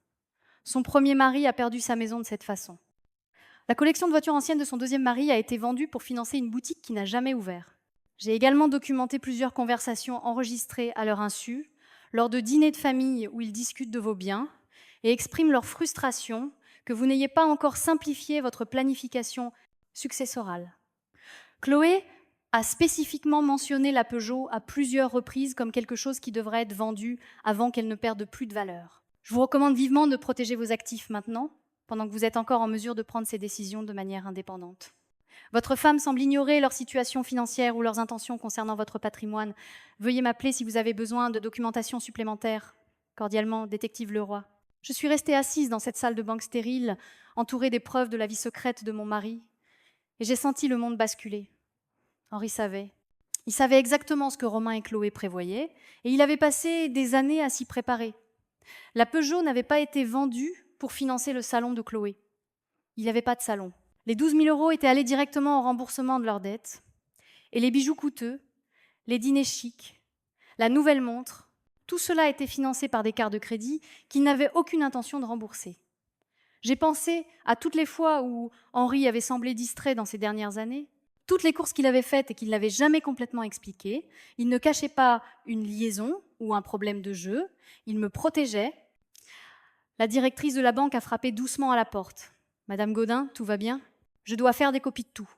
Speaker 1: Son premier mari a perdu sa maison de cette façon. La collection de voitures anciennes de son deuxième mari a été vendue pour financer une boutique qui n'a jamais ouvert. J'ai également documenté plusieurs conversations enregistrées à leur insu, lors de dîners de famille où ils discutent de vos biens et expriment leur frustration que vous n'ayez pas encore simplifié votre planification successorale. Chloé a spécifiquement mentionné la Peugeot à plusieurs reprises comme quelque chose qui devrait être vendu avant qu'elle ne perde plus de valeur. Je vous recommande vivement de protéger vos actifs maintenant, pendant que vous êtes encore en mesure de prendre ces décisions de manière indépendante. Votre femme semble ignorer leur situation financière ou leurs intentions concernant votre patrimoine. Veuillez m'appeler si vous avez besoin de documentation supplémentaire. Cordialement, détective Leroy. Je suis restée assise dans cette salle de banque stérile, entourée des preuves de la vie secrète de mon mari, et j'ai senti le monde basculer. Henri savait. Il savait exactement ce que Romain et Chloé prévoyaient, et il avait passé des années à s'y préparer. La Peugeot n'avait pas été vendue pour financer le salon de Chloé. Il n'y avait pas de salon. Les 12 000 euros étaient allés directement au remboursement de leurs dettes, et les bijoux coûteux, les dîners chics, la nouvelle montre, tout cela était financé par des cartes de crédit qu'il n'avait aucune intention de rembourser. J'ai pensé à toutes les fois où Henri avait semblé distrait dans ces dernières années, toutes les courses qu'il avait faites et qu'il n'avait jamais complètement expliquées. Il ne cachait pas une liaison ou un problème de jeu, il me protégeait. La directrice de la banque a frappé doucement à la porte. « Madame Gaudin, tout va bien ? Je dois faire des copies de tout. »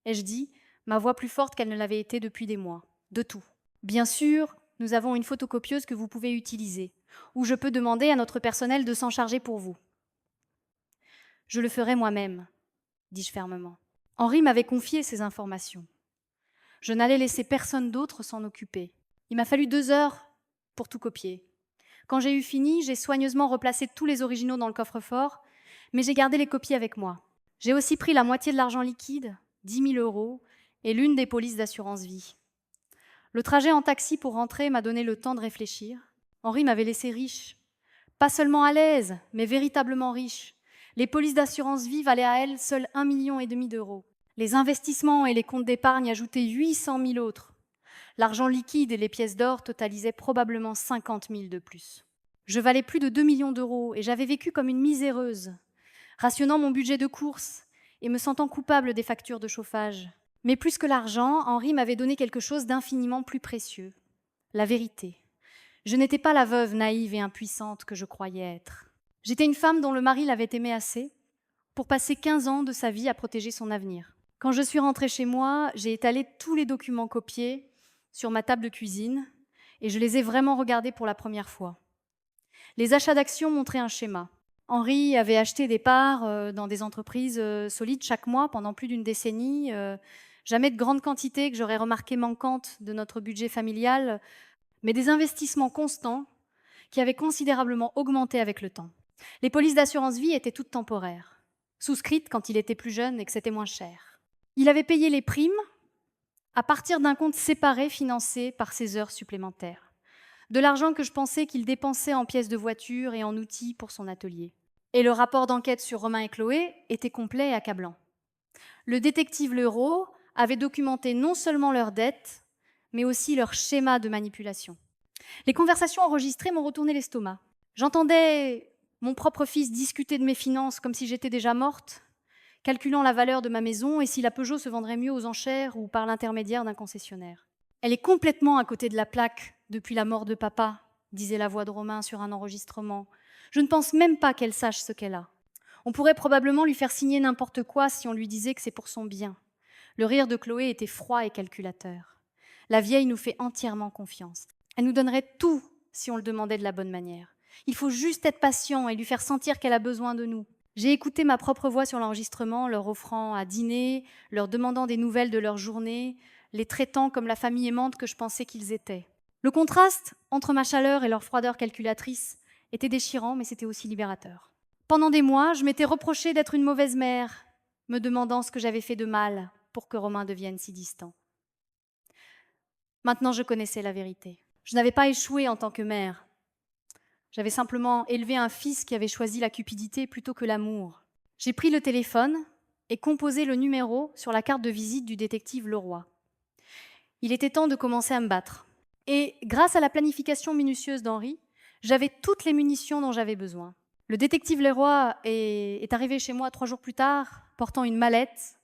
Speaker 1: Ai-je dit, ma voix plus forte qu'elle ne l'avait été depuis des mois. De tout. Bien sûr, nous avons une photocopieuse que vous pouvez utiliser, ou je peux demander à notre personnel de s'en charger pour vous. Je le ferai moi-même, dis-je fermement. Henri m'avait confié ces informations. Je n'allais laisser personne d'autre s'en occuper. Il m'a fallu 2 heures pour tout copier. Quand j'ai eu fini, j'ai soigneusement replacé tous les originaux dans le coffre-fort, mais j'ai gardé les copies avec moi. J'ai aussi pris la moitié de l'argent liquide, 10 000 euros, et l'une des polices d'assurance vie. Le trajet en taxi pour rentrer m'a donné le temps de réfléchir. Henri m'avait laissé riche. Pas seulement à l'aise, mais véritablement riche. Les polices d'assurance vie valaient à elles seules 1,5 million d'euros. Les investissements et les comptes d'épargne ajoutaient 800 000 autres. L'argent liquide et les pièces d'or totalisaient probablement 50 000 de plus. Je valais plus de 2 millions d'euros et j'avais vécu comme une miséreuse, rationnant mon budget de course et me sentant coupable des factures de chauffage. Mais plus que l'argent, Henri m'avait donné quelque chose d'infiniment plus précieux, la vérité. Je n'étais pas la veuve naïve et impuissante que je croyais être. J'étais une femme dont le mari l'avait aimée assez pour passer 15 ans de sa vie à protéger son avenir. Quand je suis rentrée chez moi, j'ai étalé tous les documents copiés sur ma table de cuisine et je les ai vraiment regardés pour la première fois. Les achats d'actions montraient un schéma. Henri avait acheté des parts dans des entreprises solides chaque mois pendant plus d'une décennie. Jamais de grandes quantités que j'aurais remarquées manquantes de notre budget familial, mais des investissements constants qui avaient considérablement augmenté avec le temps. Les polices d'assurance vie étaient toutes temporaires, souscrites quand il était plus jeune et que c'était moins cher. Il avait payé les primes à partir d'un compte séparé financé par ses heures supplémentaires. De l'argent que je pensais qu'il dépensait en pièces de voiture et en outils pour son atelier. Et le rapport d'enquête sur Romain et Chloé était complet et accablant. Le détective Leroux avait documenté non seulement leurs dettes, mais aussi leur schéma de manipulation. Les conversations enregistrées m'ont retourné l'estomac. J'entendais mon propre fils discuter de mes finances comme si j'étais déjà morte, calculant la valeur de ma maison et si la Peugeot se vendrait mieux aux enchères ou par l'intermédiaire d'un concessionnaire. Elle est complètement à côté de la plaque depuis la mort de papa, disait la voix de Romain sur un enregistrement. Je ne pense même pas qu'elle sache ce qu'elle a. On pourrait probablement lui faire signer n'importe quoi si on lui disait que c'est pour son bien. Le rire de Chloé était froid et calculateur. La vieille nous fait entièrement confiance. Elle nous donnerait tout si on le demandait de la bonne manière. Il faut juste être patient et lui faire sentir qu'elle a besoin de nous. J'ai écouté ma propre voix sur l'enregistrement, leur offrant à dîner, leur demandant des nouvelles de leur journée, les traitant comme la famille aimante que je pensais qu'ils étaient. Le contraste entre ma chaleur et leur froideur calculatrice était déchirant, mais c'était aussi libérateur. Pendant des mois, je m'étais reproché d'être une mauvaise mère, me demandant ce que j'avais fait de mal pour que Romain devienne si distant. Maintenant, je connaissais la vérité. Je n'avais pas échoué en tant que mère. J'avais simplement élevé un fils qui avait choisi la cupidité plutôt que l'amour. J'ai pris le téléphone et composé le numéro sur la carte de visite du détective Leroux. Il était temps de commencer à me battre. Et grâce à la planification minutieuse d'Henri, j'avais toutes les munitions dont j'avais besoin. Le détective Leroux est arrivé chez moi 3 jours plus tard, portant une mallette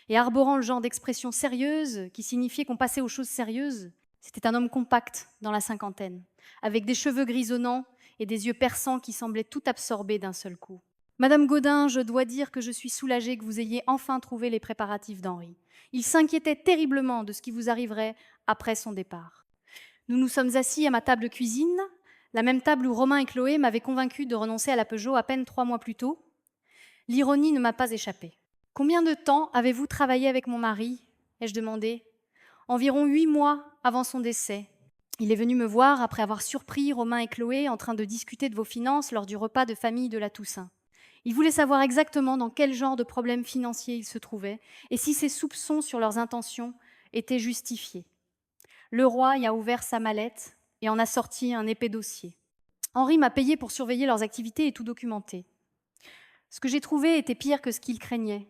Speaker 1: et arborant le genre d'expression sérieuse qui signifiait qu'on passait aux choses sérieuses. C'était un homme compact dans la cinquantaine, avec des cheveux grisonnants et des yeux perçants qui semblaient tout absorber d'un seul coup. Madame Gaudin, je dois dire que je suis soulagée que vous ayez enfin trouvé les préparatifs d'Henri. Il s'inquiétait terriblement de ce qui vous arriverait après son départ. Nous nous sommes assis à ma table de cuisine, la même table où Romain et Chloé m'avaient convaincu de renoncer à la Peugeot à peine 3 mois plus tôt. L'ironie ne m'a pas échappé. « Combien de temps avez-vous travaillé avec mon mari ?» ai-je demandé. « Environ 8 mois avant son décès. Il est venu me voir après avoir surpris Romain et Chloé en train de discuter de vos finances lors du repas de famille de la Toussaint. Il voulait savoir exactement dans quel genre de problème financier ils se trouvaient et si ses soupçons sur leurs intentions étaient justifiés. Le roi y a ouvert sa mallette et en a sorti un épais dossier. Henri m'a payé pour surveiller leurs activités et tout documenter. Ce que j'ai trouvé était pire que ce qu'il craignait.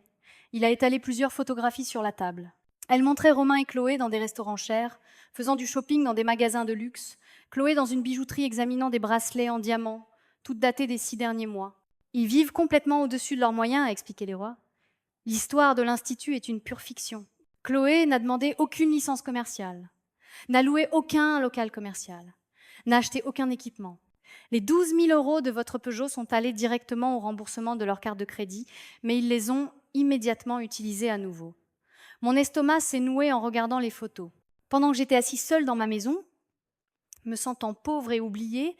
Speaker 1: Il a étalé plusieurs photographies sur la table. Elle montrait Romain et Chloé dans des restaurants chers, faisant du shopping dans des magasins de luxe, Chloé dans une bijouterie examinant des bracelets en diamant, toutes datées des 6 derniers mois. Ils vivent complètement au-dessus de leurs moyens, a expliqué les rois. L'histoire de l'Institut est une pure fiction. Chloé n'a demandé aucune licence commerciale, n'a loué aucun local commercial, n'a acheté aucun équipement. Les 12 000 € de votre Peugeot sont allés directement au remboursement de leur carte de crédit, mais ils les ont immédiatement utilisés à nouveau. Mon estomac s'est noué en regardant les photos. Pendant que j'étais assise seule dans ma maison, me sentant pauvre et oubliée,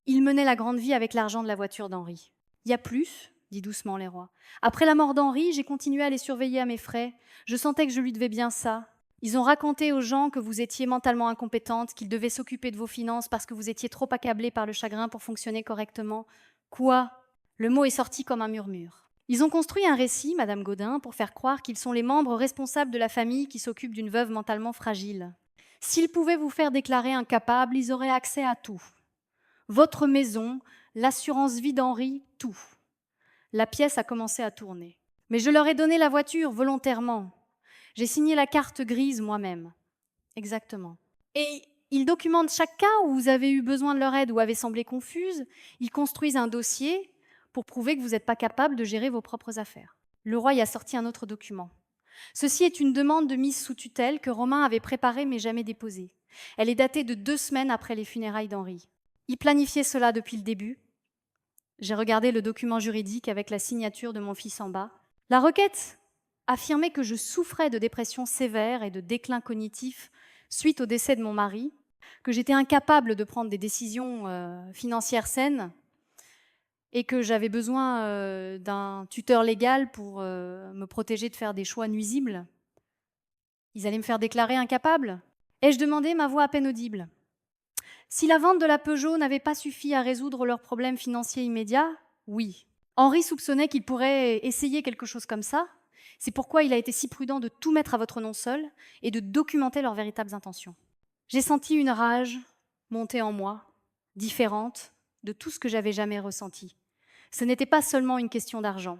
Speaker 1: il menait la grande vie avec l'argent de la voiture d'Henri. « Il y a plus », dit doucement les rois. « Après la mort d'Henri, j'ai continué à les surveiller à mes frais. Je sentais que je lui devais bien ça. Ils ont raconté aux gens que vous étiez mentalement incompétente, qu'ils devaient s'occuper de vos finances parce que vous étiez trop accablée par le chagrin pour fonctionner correctement. Quoi ?» Le mot est sorti comme un murmure. Ils ont construit un récit, Madame Gaudin, pour faire croire qu'ils sont les membres responsables de la famille qui s'occupe d'une veuve mentalement fragile. S'ils pouvaient vous faire déclarer incapable, ils auraient accès à tout. Votre maison, l'assurance vie d'Henri, tout. La pièce a commencé à tourner. Mais je leur ai donné la voiture volontairement. J'ai signé la carte grise moi-même. Exactement. Et ils documentent chaque cas où vous avez eu besoin de leur aide ou avez semblé confuse. Ils construisent un dossier pour prouver que vous n'êtes pas capable de gérer vos propres affaires. Le roi y a sorti un autre document. Ceci est une demande de mise sous tutelle que Romain avait préparée mais jamais déposée. Elle est datée de 2 semaines après les funérailles d'Henri. Il planifiait cela depuis le début. J'ai regardé le document juridique avec la signature de mon fils en bas. La requête affirmait que je souffrais de dépression sévère et de déclin cognitif suite au décès de mon mari, que j'étais incapable de prendre des décisions financières saines et que j'avais besoin d'un tuteur légal pour me protéger de faire des choix nuisibles. Ils allaient me faire déclarer incapable? Ai-je demandé, ma voix à peine audible. Si la vente de la Peugeot n'avait pas suffi à résoudre leurs problèmes financiers immédiats, oui. Henri soupçonnait qu'il pourrait essayer quelque chose comme ça. C'est pourquoi il a été si prudent de tout mettre à votre nom seul et de documenter leurs véritables intentions. J'ai senti une rage monter en moi, différente de tout ce que j'avais jamais ressenti. Ce n'était pas seulement une question d'argent.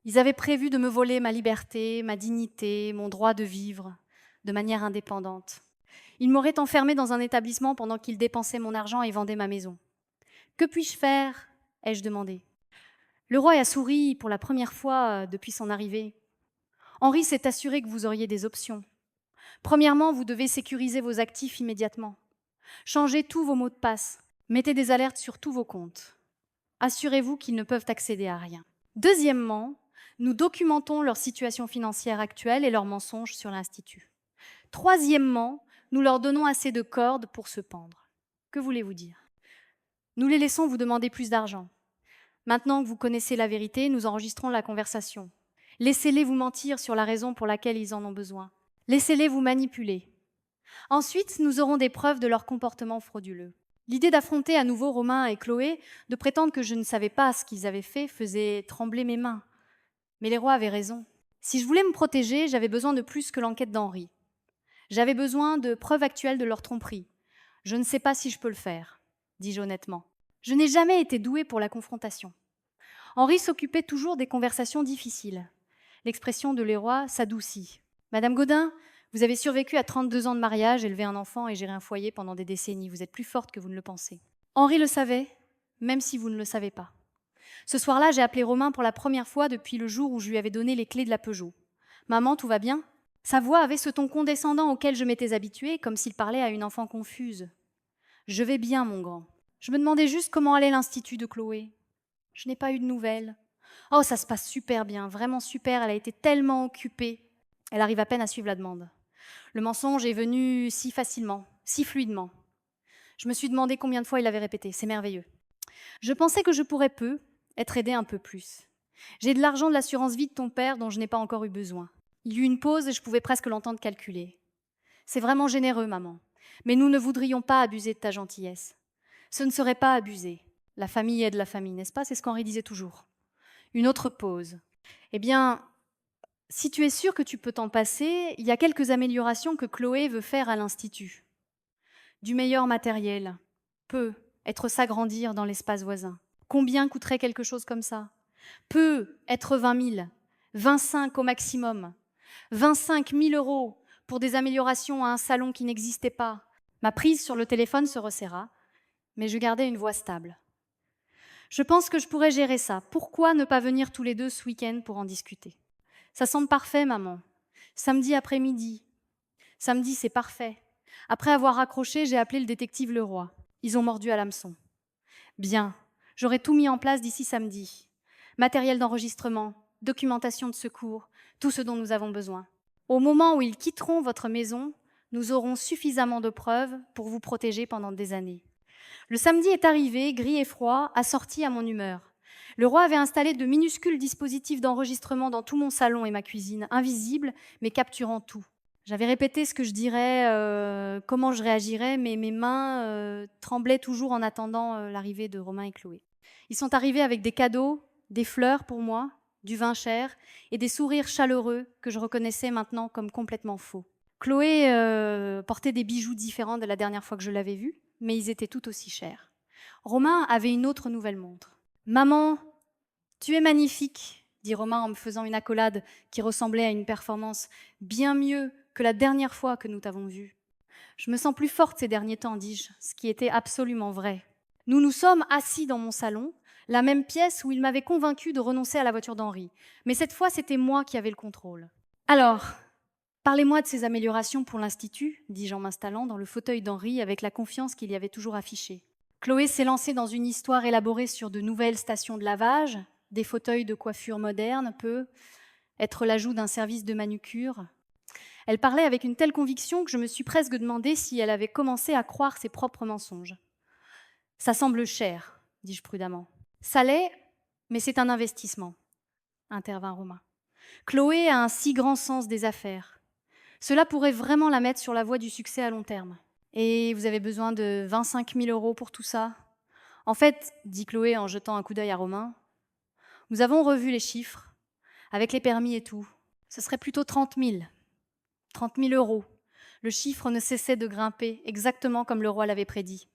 Speaker 1: Ils avaient prévu de me voler ma liberté, ma dignité, mon droit de vivre de manière indépendante. Ils m'auraient enfermée dans un établissement pendant qu'ils dépensaient mon argent et vendaient ma maison. Que puis-je faire? Ai-je demandé. Le roi a souri pour la première fois depuis son arrivée. Henri s'est assuré que vous auriez des options. Premièrement, vous devez sécuriser vos actifs immédiatement. Changez tous vos mots de passe. Mettez des alertes sur tous vos comptes. Assurez-vous qu'ils ne peuvent accéder à rien. Deuxièmement, nous documentons leur situation financière actuelle et leurs mensonges sur l'Institut. Troisièmement, nous leur donnons assez de cordes pour se pendre. Que voulez-vous dire? Nous les laissons vous demander plus d'argent. Maintenant que vous connaissez la vérité, nous enregistrons la conversation. Laissez-les vous mentir sur la raison pour laquelle ils en ont besoin. Laissez-les vous manipuler. Ensuite, nous aurons des preuves de leur comportement frauduleux. L'idée d'affronter à nouveau Romain et Chloé, de prétendre que je ne savais pas ce qu'ils avaient fait, faisait trembler mes mains. Mais les rois avaient raison. Si je voulais me protéger, j'avais besoin de plus que l'enquête d'Henri. J'avais besoin de preuves actuelles de leur tromperie. Je ne sais pas si je peux le faire, dis-je honnêtement. Je n'ai jamais été douée pour la confrontation. Henri s'occupait toujours des conversations difficiles. L'expression de Leroy s'adoucit. Madame Gaudin, vous avez survécu à 32 ans de mariage, élevé un enfant et géré un foyer pendant des décennies. Vous êtes plus forte que vous ne le pensez. Henri le savait, même si vous ne le savez pas. Ce soir-là, j'ai appelé Romain pour la première fois depuis le jour où je lui avais donné les clés de la Peugeot. Maman, tout va bien? Sa voix avait ce ton condescendant auquel je m'étais habituée, comme s'il parlait à une enfant confuse. Je vais bien, mon grand. Je me demandais juste comment allait l'institut de Chloé. Je n'ai pas eu de nouvelles. Oh, ça se passe super bien, vraiment super, elle a été tellement occupée. Elle arrive à peine à suivre la demande. Le mensonge est venu si facilement, si fluidement. Je me suis demandé combien de fois il l'avait répété, c'est merveilleux. Je pensais que je pourrais être aidée un peu plus. J'ai de l'argent de l'assurance vie de ton père dont je n'ai pas encore eu besoin. Il y eut une pause et je pouvais presque l'entendre calculer. C'est vraiment généreux, maman. Mais nous ne voudrions pas abuser de ta gentillesse. Ce ne serait pas abuser. La famille aide la famille, n'est-ce pas? C'est ce qu'Henri disait toujours. Une autre pause. Eh bien, si tu es sûr que tu peux t'en passer, il y a quelques améliorations que Chloé veut faire à l'Institut. Du meilleur matériel. Peut être s'agrandir dans l'espace voisin. Combien coûterait quelque chose comme ça? Peut être 20 000. 25 au maximum. 25 000 € pour des améliorations à un salon qui n'existait pas. Ma prise sur le téléphone se resserra, mais je gardais une voix stable. Je pense que je pourrais gérer ça. Pourquoi ne pas venir tous les deux ce week-end pour en discuter? Ça semble parfait, maman. Samedi après-midi. Samedi, c'est parfait. Après avoir raccroché, j'ai appelé le détective Leroy. Ils ont mordu à l'hameçon. Bien, j'aurai tout mis en place d'ici samedi. Matériel d'enregistrement, documentation de secours, tout ce dont nous avons besoin. Au moment où ils quitteront votre maison, nous aurons suffisamment de preuves pour vous protéger pendant des années. Le samedi est arrivé, gris et froid, assorti à mon humeur. Le roi avait installé de minuscules dispositifs d'enregistrement dans tout mon salon et ma cuisine, invisibles, mais capturant tout. J'avais répété ce que je dirais, comment je réagirais, mais mes mains tremblaient toujours en attendant l'arrivée de Romain et Chloé. Ils sont arrivés avec des cadeaux, des fleurs pour moi, du vin cher et des sourires chaleureux que je reconnaissais maintenant comme complètement faux. Chloé portait des bijoux différents de la dernière fois que je l'avais vue, mais ils étaient tout aussi chers. Romain avait une autre nouvelle montre. « Maman, tu es magnifique », dit Romain en me faisant une accolade qui ressemblait à une performance bien mieux que la dernière fois que nous t'avons vue. « Je me sens plus forte ces derniers temps, dis-je, ce qui était absolument vrai. Nous nous sommes assis dans mon salon, la même pièce où il m'avait convaincu de renoncer à la voiture d'Henri. Mais cette fois, c'était moi qui avais le contrôle. « Alors, parlez-moi de ces améliorations pour l'Institut, dis-je en m'installant dans le fauteuil d'Henri avec la confiance qu'il y avait toujours affichée. Chloé s'est lancée dans une histoire élaborée sur de nouvelles stations de lavage, des fauteuils de coiffure modernes, peut être l'ajout d'un service de manucure. Elle parlait avec une telle conviction que je me suis presque demandé si elle avait commencé à croire ses propres mensonges. « Ça semble cher, dis-je prudemment. « Ça l'est, mais c'est un investissement, intervint Romain. Chloé a un si grand sens des affaires. Cela pourrait vraiment la mettre sur la voie du succès à long terme. Et vous avez besoin de 25 000 euros pour tout ça? En fait, dit Chloé en jetant un coup d'œil à Romain, nous avons revu les chiffres, avec les permis et tout. Ce serait plutôt 30 000. 30 000 euros. Le chiffre ne cessait de grimper, exactement comme le roi l'avait prédit.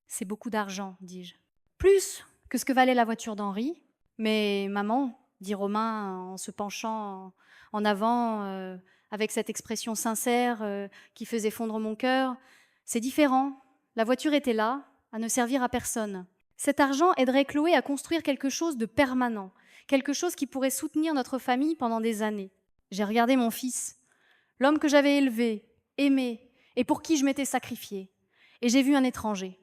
Speaker 1: C'est beaucoup d'argent, dis-je. Plus que ce que valait la voiture d'Henri. Mais maman, dit Romain en se penchant en avant, avec cette expression sincère qui faisait fondre mon cœur, c'est différent. La voiture était là, à ne servir à personne. Cet argent aiderait Chloé à construire quelque chose de permanent, quelque chose qui pourrait soutenir notre famille pendant des années. J'ai regardé mon fils, l'homme que j'avais élevé, aimé, et pour qui je m'étais sacrifiée, et j'ai vu un étranger.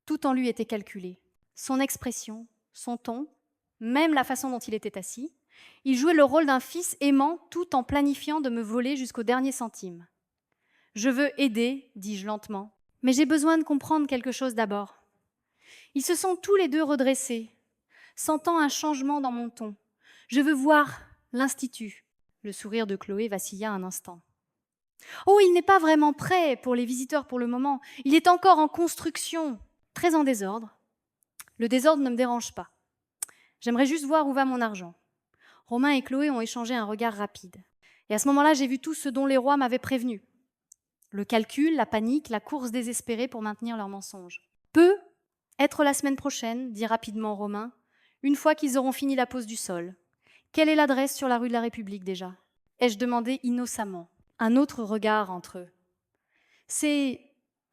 Speaker 1: Tout en lui était calculé. Son expression, son ton, même la façon dont il était assis, il jouait le rôle d'un fils aimant tout en planifiant de me voler jusqu'au dernier centime. Je veux aider, dis-je lentement, mais j'ai besoin de comprendre quelque chose d'abord. Ils se sont tous les deux redressés, sentant un changement dans mon ton. Je veux voir l'Institut. Le sourire de Chloé vacilla un instant. Oh, il n'est pas vraiment prêt pour les visiteurs pour le moment. Il est encore en construction, très en désordre. Le désordre ne me dérange pas. J'aimerais juste voir où va mon argent. Romain et Chloé ont échangé un regard rapide. Et à ce moment-là, j'ai vu tout ce dont les rois m'avaient prévenu. Le calcul, la panique, la course désespérée pour maintenir leur mensonge. Peut être la semaine prochaine, dit rapidement Romain, une fois qu'ils auront fini la pose du sol. Quelle est l'adresse sur la rue de la République déjà? Ai-je demandé innocemment. Un autre regard entre eux. C'est...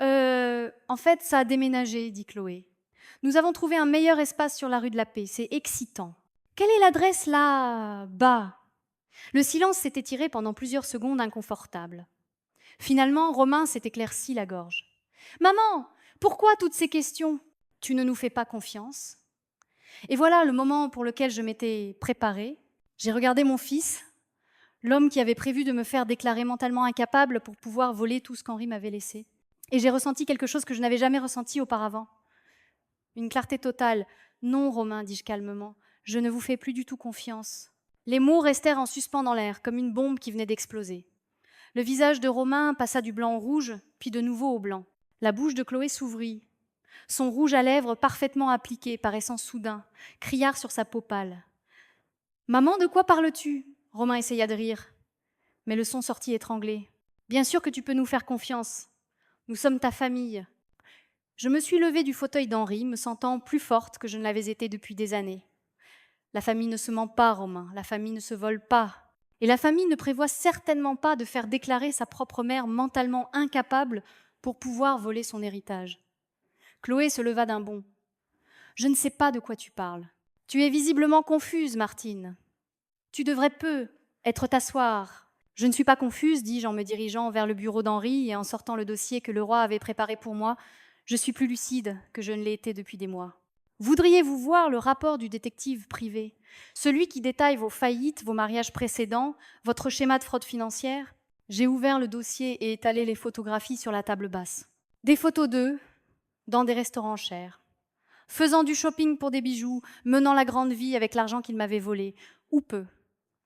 Speaker 1: en fait, ça a déménagé, dit Chloé. Nous avons trouvé un meilleur espace sur la rue de la Paix, c'est excitant. Quelle est l'adresse là-bas? Le silence s'est étiré pendant plusieurs secondes inconfortables. Finalement, Romain s'est éclairci la gorge. Maman, pourquoi toutes ces questions? Tu ne nous fais pas confiance? Et voilà le moment pour lequel je m'étais préparée. J'ai regardé mon fils, l'homme qui avait prévu de me faire déclarer mentalement incapable pour pouvoir voler tout ce qu'Henri m'avait laissé. Et j'ai ressenti quelque chose que je n'avais jamais ressenti auparavant. Une clarté totale. Non, Romain, dis-je calmement, je ne vous fais plus du tout confiance. Les mots restèrent en suspens dans l'air, comme une bombe qui venait d'exploser. Le visage de Romain passa du blanc au rouge, puis de nouveau au blanc. La bouche de Chloé s'ouvrit. Son rouge à lèvres parfaitement appliqué, paraissant soudain, criard sur sa peau pâle. « Maman, de quoi parles-tu » Romain essaya de rire, mais le son sortit étranglé. « Bien sûr que tu peux nous faire confiance. Nous sommes ta famille. » Je me suis levée du fauteuil d'Henri, me sentant plus forte que je ne l'avais été depuis des années. La famille ne se ment pas, Romain, la famille ne se vole pas. Et la famille ne prévoit certainement pas de faire déclarer sa propre mère mentalement incapable pour pouvoir voler son héritage. Chloé se leva d'un bond. « Je ne sais pas de quoi tu parles. Tu es visiblement confuse, Martine. Tu devrais peu être t'asseoir. » « Je ne suis pas confuse, dis-je en me dirigeant vers le bureau d'Henri et en sortant le dossier que le roi avait préparé pour moi. Je suis plus lucide que je ne l'ai été depuis des mois. Voudriez-vous voir le rapport du détective privé, celui qui détaille vos faillites, vos mariages précédents, votre schéma de fraude financière? J'ai ouvert le dossier et étalé les photographies sur la table basse. Des photos d'eux, dans des restaurants chers, faisant du shopping pour des bijoux, menant la grande vie avec l'argent qu'ils m'avaient volé. Ou peu.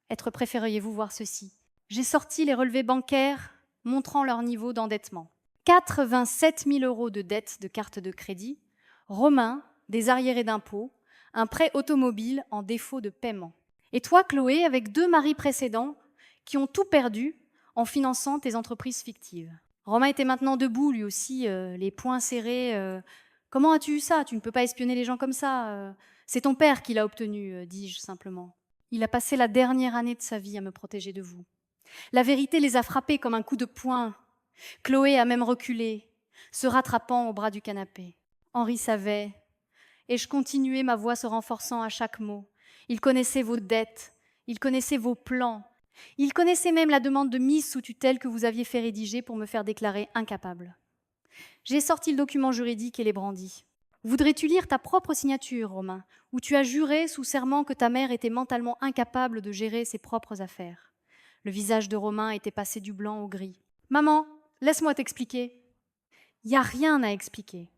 Speaker 1: Être préfériez-vous voir ceci? J'ai sorti les relevés bancaires montrant leur niveau d'endettement. 87 000 euros de dettes de carte de crédit, Romain, des arriérés d'impôts, un prêt automobile en défaut de paiement. Et toi, Chloé, avec 2 maris précédents qui ont tout perdu en finançant tes entreprises fictives. Romain était maintenant debout, lui aussi, les poings serrés. Comment as-tu eu ça? Tu ne peux pas espionner les gens comme ça. C'est ton père qui l'a obtenu, dis-je simplement. Il a passé la dernière année de sa vie à me protéger de vous. La vérité les a frappés comme un coup de poing. Chloé a même reculé, se rattrapant au bras du canapé. Henri savait, et je continuais, ma voix se renforçant à chaque mot. Il connaissait vos dettes, il connaissait vos plans, il connaissait même la demande de mise sous tutelle que vous aviez fait rédiger pour me faire déclarer incapable. J'ai sorti le document juridique et l'ai brandi. Voudrais-tu lire ta propre signature, Romain, où tu as juré sous serment que ta mère était mentalement incapable de gérer ses propres affaires? Le visage de Romain était passé du blanc au gris. « Maman, laisse-moi t'expliquer. » « Il n'y a rien à expliquer.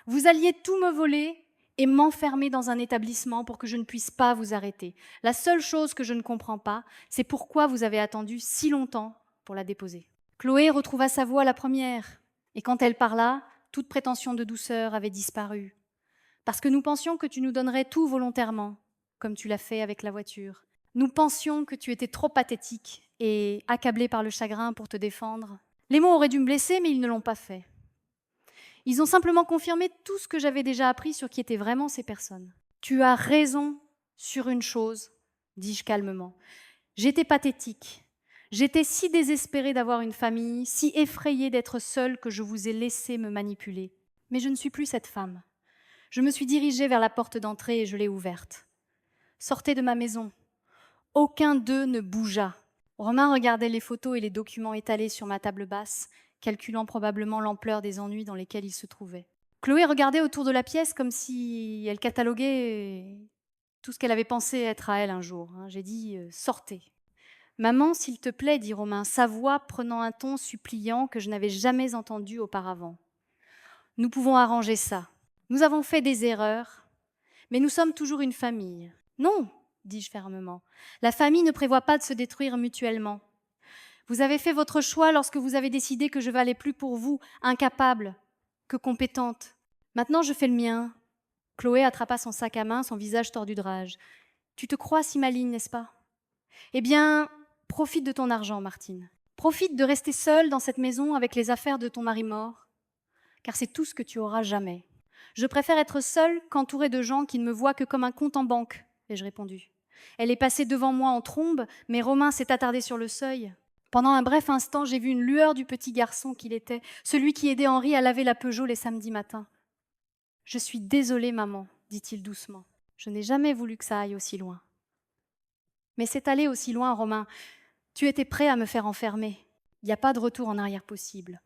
Speaker 1: Vous alliez tout me voler et m'enfermer dans un établissement pour que je ne puisse pas vous arrêter. La seule chose que je ne comprends pas, c'est pourquoi vous avez attendu si longtemps pour la déposer. Chloé retrouva sa voix la première, et quand elle parla, toute prétention de douceur avait disparu. Parce que nous pensions que tu nous donnerais tout volontairement, comme tu l'as fait avec la voiture. Nous pensions que tu étais trop pathétique et accablé par le chagrin pour te défendre. Les mots auraient dû me blesser, mais ils ne l'ont pas fait. Ils ont simplement confirmé tout ce que j'avais déjà appris sur qui étaient vraiment ces personnes. Tu as raison sur une chose, dis-je calmement. J'étais pathétique. J'étais si désespérée d'avoir une famille, si effrayée d'être seule que je vous ai laissé me manipuler. Mais je ne suis plus cette femme. Je me suis dirigée vers la porte d'entrée et je l'ai ouverte. Sortez de ma maison. Aucun d'eux ne bougea. Romain regardait les photos et les documents étalés sur ma table basse, calculant probablement l'ampleur des ennuis dans lesquels il se trouvait. Chloé regardait autour de la pièce comme si elle cataloguait tout ce qu'elle avait pensé être à elle un jour. J'ai dit « sortez ». « Maman, s'il te plaît », dit Romain, sa voix prenant un ton suppliant que je n'avais jamais entendu auparavant. « Nous pouvons arranger ça. Nous avons fait des erreurs, mais nous sommes toujours une famille. » « Non », dis-je fermement, « la famille ne prévoit pas de se détruire mutuellement. Vous avez fait votre choix lorsque vous avez décidé que je valais plus pour vous, incapable, que compétente. Maintenant, je fais le mien. » Chloé attrapa son sac à main, son visage tordu de rage. « Tu te crois si maligne, n'est-ce pas ? Eh bien, profite de ton argent, Martine. Profite de rester seule dans cette maison avec les affaires de ton mari mort, car c'est tout ce que tu auras jamais. Je préfère être seule qu'entourée de gens qui ne me voient que comme un compte en banque, ai-je répondu. Elle est passée devant moi en trombe, mais Romain s'est attardé sur le seuil. Pendant un bref instant, j'ai vu une lueur du petit garçon qu'il était, celui qui aidait Henri à laver la Peugeot les samedis matins. « Je suis désolée, maman, dit-il doucement. Je n'ai jamais voulu que ça aille aussi loin. » Mais c'est allé aussi loin, Romain. Tu étais prêt à me faire enfermer. Il n'y a pas de retour en arrière possible.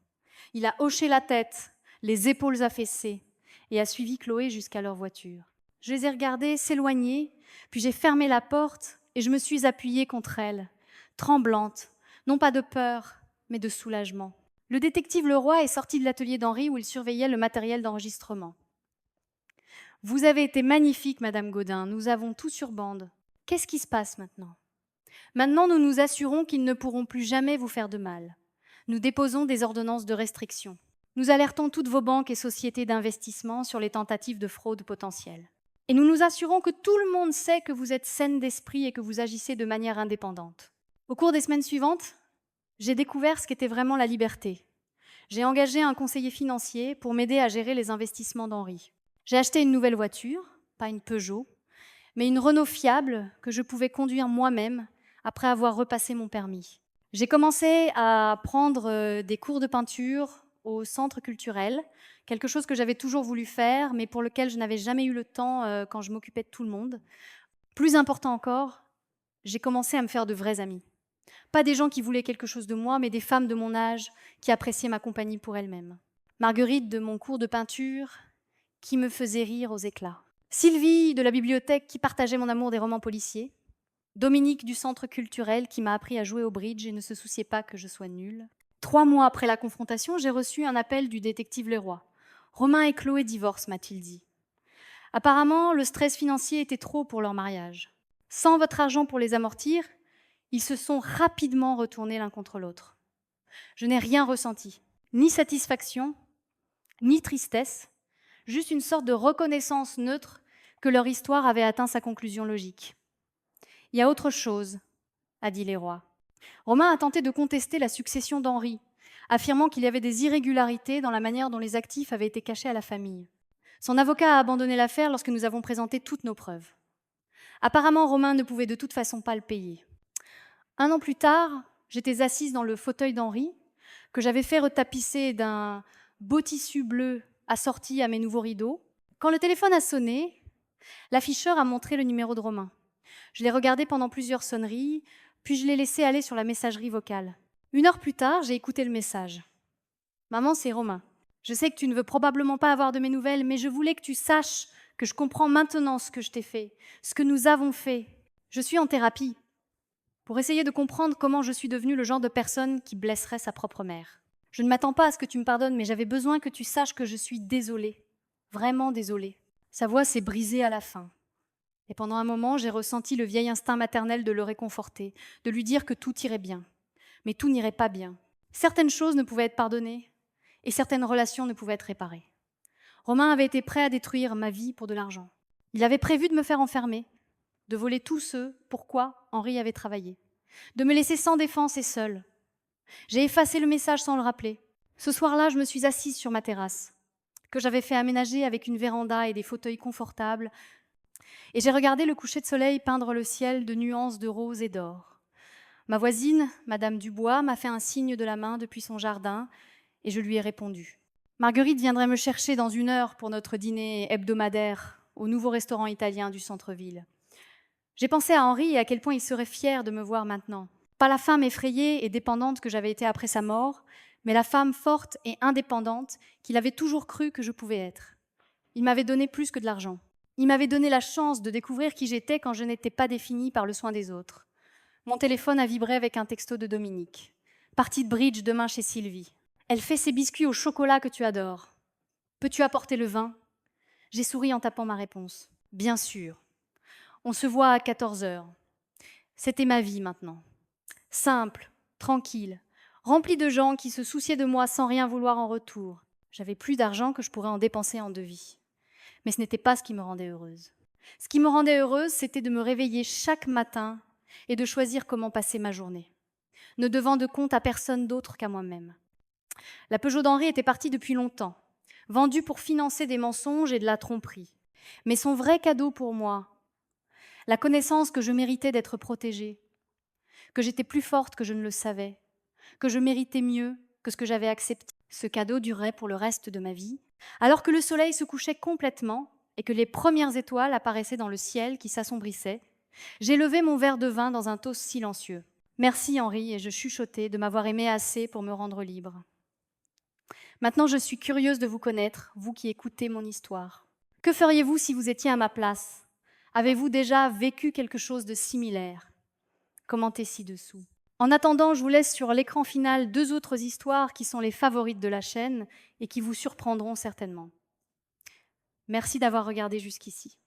Speaker 1: Il a hoché la tête, les épaules affaissées, et a suivi Chloé jusqu'à leur voiture. Je les ai regardés s'éloigner, puis j'ai fermé la porte et je me suis appuyée contre elle, tremblante, non pas de peur, mais de soulagement. Le détective Leroy est sorti de l'atelier d'Henri où il surveillait le matériel d'enregistrement. « Vous avez été magnifique, Madame Gaudin, nous avons tout sur bande. Qu'est-ce qui se passe maintenant ? Maintenant, nous nous assurons qu'ils ne pourront plus jamais vous faire de mal. Nous déposons des ordonnances de restriction. Nous alertons toutes vos banques et sociétés d'investissement sur les tentatives de fraude potentielles. Et nous nous assurons que tout le monde sait que vous êtes saine d'esprit et que vous agissez de manière indépendante. Au cours des semaines suivantes, j'ai découvert ce qu'était vraiment la liberté. J'ai engagé un conseiller financier pour m'aider à gérer les investissements d'Henri. J'ai acheté une nouvelle voiture, pas une Peugeot, mais une Renault fiable que je pouvais conduire moi-même après avoir repassé mon permis. J'ai commencé à prendre des cours de peinture au centre culturel, quelque chose que j'avais toujours voulu faire, mais pour lequel je n'avais jamais eu le temps quand je m'occupais de tout le monde. Plus important encore, j'ai commencé à me faire de vrais amis. Pas des gens qui voulaient quelque chose de moi, mais des femmes de mon âge qui appréciaient ma compagnie pour elles-mêmes. Marguerite de mon cours de peinture, qui me faisait rire aux éclats. Sylvie de la bibliothèque, qui partageait mon amour des romans policiers. Dominique du centre culturel, qui m'a appris à jouer au bridge et ne se souciait pas que je sois nulle. 3 mois après la confrontation, j'ai reçu un appel du détective Leroy. « Romain et Chloé divorcent », m'a-t-il dit. Apparemment, le stress financier était trop pour leur mariage. Sans votre argent pour les amortir, ils se sont rapidement retournés l'un contre l'autre. Je n'ai rien ressenti, ni satisfaction, ni tristesse, juste une sorte de reconnaissance neutre que leur histoire avait atteint sa conclusion logique. « Il y a autre chose », a dit Leroy. Romain a tenté de contester la succession d'Henri, affirmant qu'il y avait des irrégularités dans la manière dont les actifs avaient été cachés à la famille. Son avocat a abandonné l'affaire lorsque nous avons présenté toutes nos preuves. Apparemment, Romain ne pouvait de toute façon pas le payer. 1 an plus tard, j'étais assise dans le fauteuil d'Henri, que j'avais fait retapisser d'un beau tissu bleu assorti à mes nouveaux rideaux. Quand le téléphone a sonné, l'afficheur a montré le numéro de Romain. Je l'ai regardé pendant plusieurs sonneries, puis je l'ai laissé aller sur la messagerie vocale. 1 heure plus tard, j'ai écouté le message. « Maman, c'est Romain. Je sais que tu ne veux probablement pas avoir de mes nouvelles, mais je voulais que tu saches que je comprends maintenant ce que je t'ai fait, ce que nous avons fait. Je suis en thérapie pour essayer de comprendre comment je suis devenue le genre de personne qui blesserait sa propre mère. Je ne m'attends pas à ce que tu me pardonnes, mais j'avais besoin que tu saches que je suis désolée, vraiment désolée. » Sa voix s'est brisée à la fin. Et pendant un moment, j'ai ressenti le vieil instinct maternel de le réconforter, de lui dire que tout irait bien. Mais tout n'irait pas bien. Certaines choses ne pouvaient être pardonnées et certaines relations ne pouvaient être réparées. Romain avait été prêt à détruire ma vie pour de l'argent. Il avait prévu de me faire enfermer, de voler tous ceux pourquoi Henri avait travaillé, de me laisser sans défense et seule. J'ai effacé le message sans le rappeler. Ce soir-là, je me suis assise sur ma terrasse, que j'avais fait aménager avec une véranda et des fauteuils confortables, et j'ai regardé le coucher de soleil peindre le ciel de nuances de rose et d'or. Ma voisine, Madame Dubois, m'a fait un signe de la main depuis son jardin, et je lui ai répondu. Marguerite viendrait me chercher dans 1 heure pour notre dîner hebdomadaire au nouveau restaurant italien du centre-ville. J'ai pensé à Henri et à quel point il serait fier de me voir maintenant. Pas la femme effrayée et dépendante que j'avais été après sa mort, mais la femme forte et indépendante qu'il avait toujours cru que je pouvais être. Il m'avait donné plus que de l'argent. Il m'avait donné la chance de découvrir qui j'étais quand je n'étais pas définie par le soin des autres. Mon téléphone a vibré avec un texto de Dominique. Partie de bridge demain chez Sylvie. Elle fait ses biscuits au chocolat que tu adores. Peux-tu apporter le vin ? J'ai souri en tapant ma réponse. Bien sûr. On se voit à 14h. C'était ma vie maintenant. Simple, tranquille, remplie de gens qui se souciaient de moi sans rien vouloir en retour. J'avais plus d'argent que je pourrais en dépenser en devis. Mais ce n'était pas ce qui me rendait heureuse. Ce qui me rendait heureuse, c'était de me réveiller chaque matin et de choisir comment passer ma journée, ne devant de compte à personne d'autre qu'à moi-même. La Peugeot d'Henri était partie depuis longtemps, vendue pour financer des mensonges et de la tromperie. Mais son vrai cadeau pour moi, la connaissance que je méritais d'être protégée, que j'étais plus forte que je ne le savais, que je méritais mieux que ce que j'avais accepté. Ce cadeau durerait pour le reste de ma vie, alors que le soleil se couchait complètement et que les premières étoiles apparaissaient dans le ciel qui s'assombrissait. J'ai levé mon verre de vin dans un toast silencieux. Merci Henri, et je chuchotai de m'avoir aimé assez pour me rendre libre. Maintenant, je suis curieuse de vous connaître, vous qui écoutez mon histoire. Que feriez-vous si vous étiez à ma place ? Avez-vous déjà vécu quelque chose de similaire ? Commentez ci-dessous. En attendant, je vous laisse sur l'écran final 2 autres histoires qui sont les favorites de la chaîne et qui vous surprendront certainement. Merci d'avoir regardé jusqu'ici.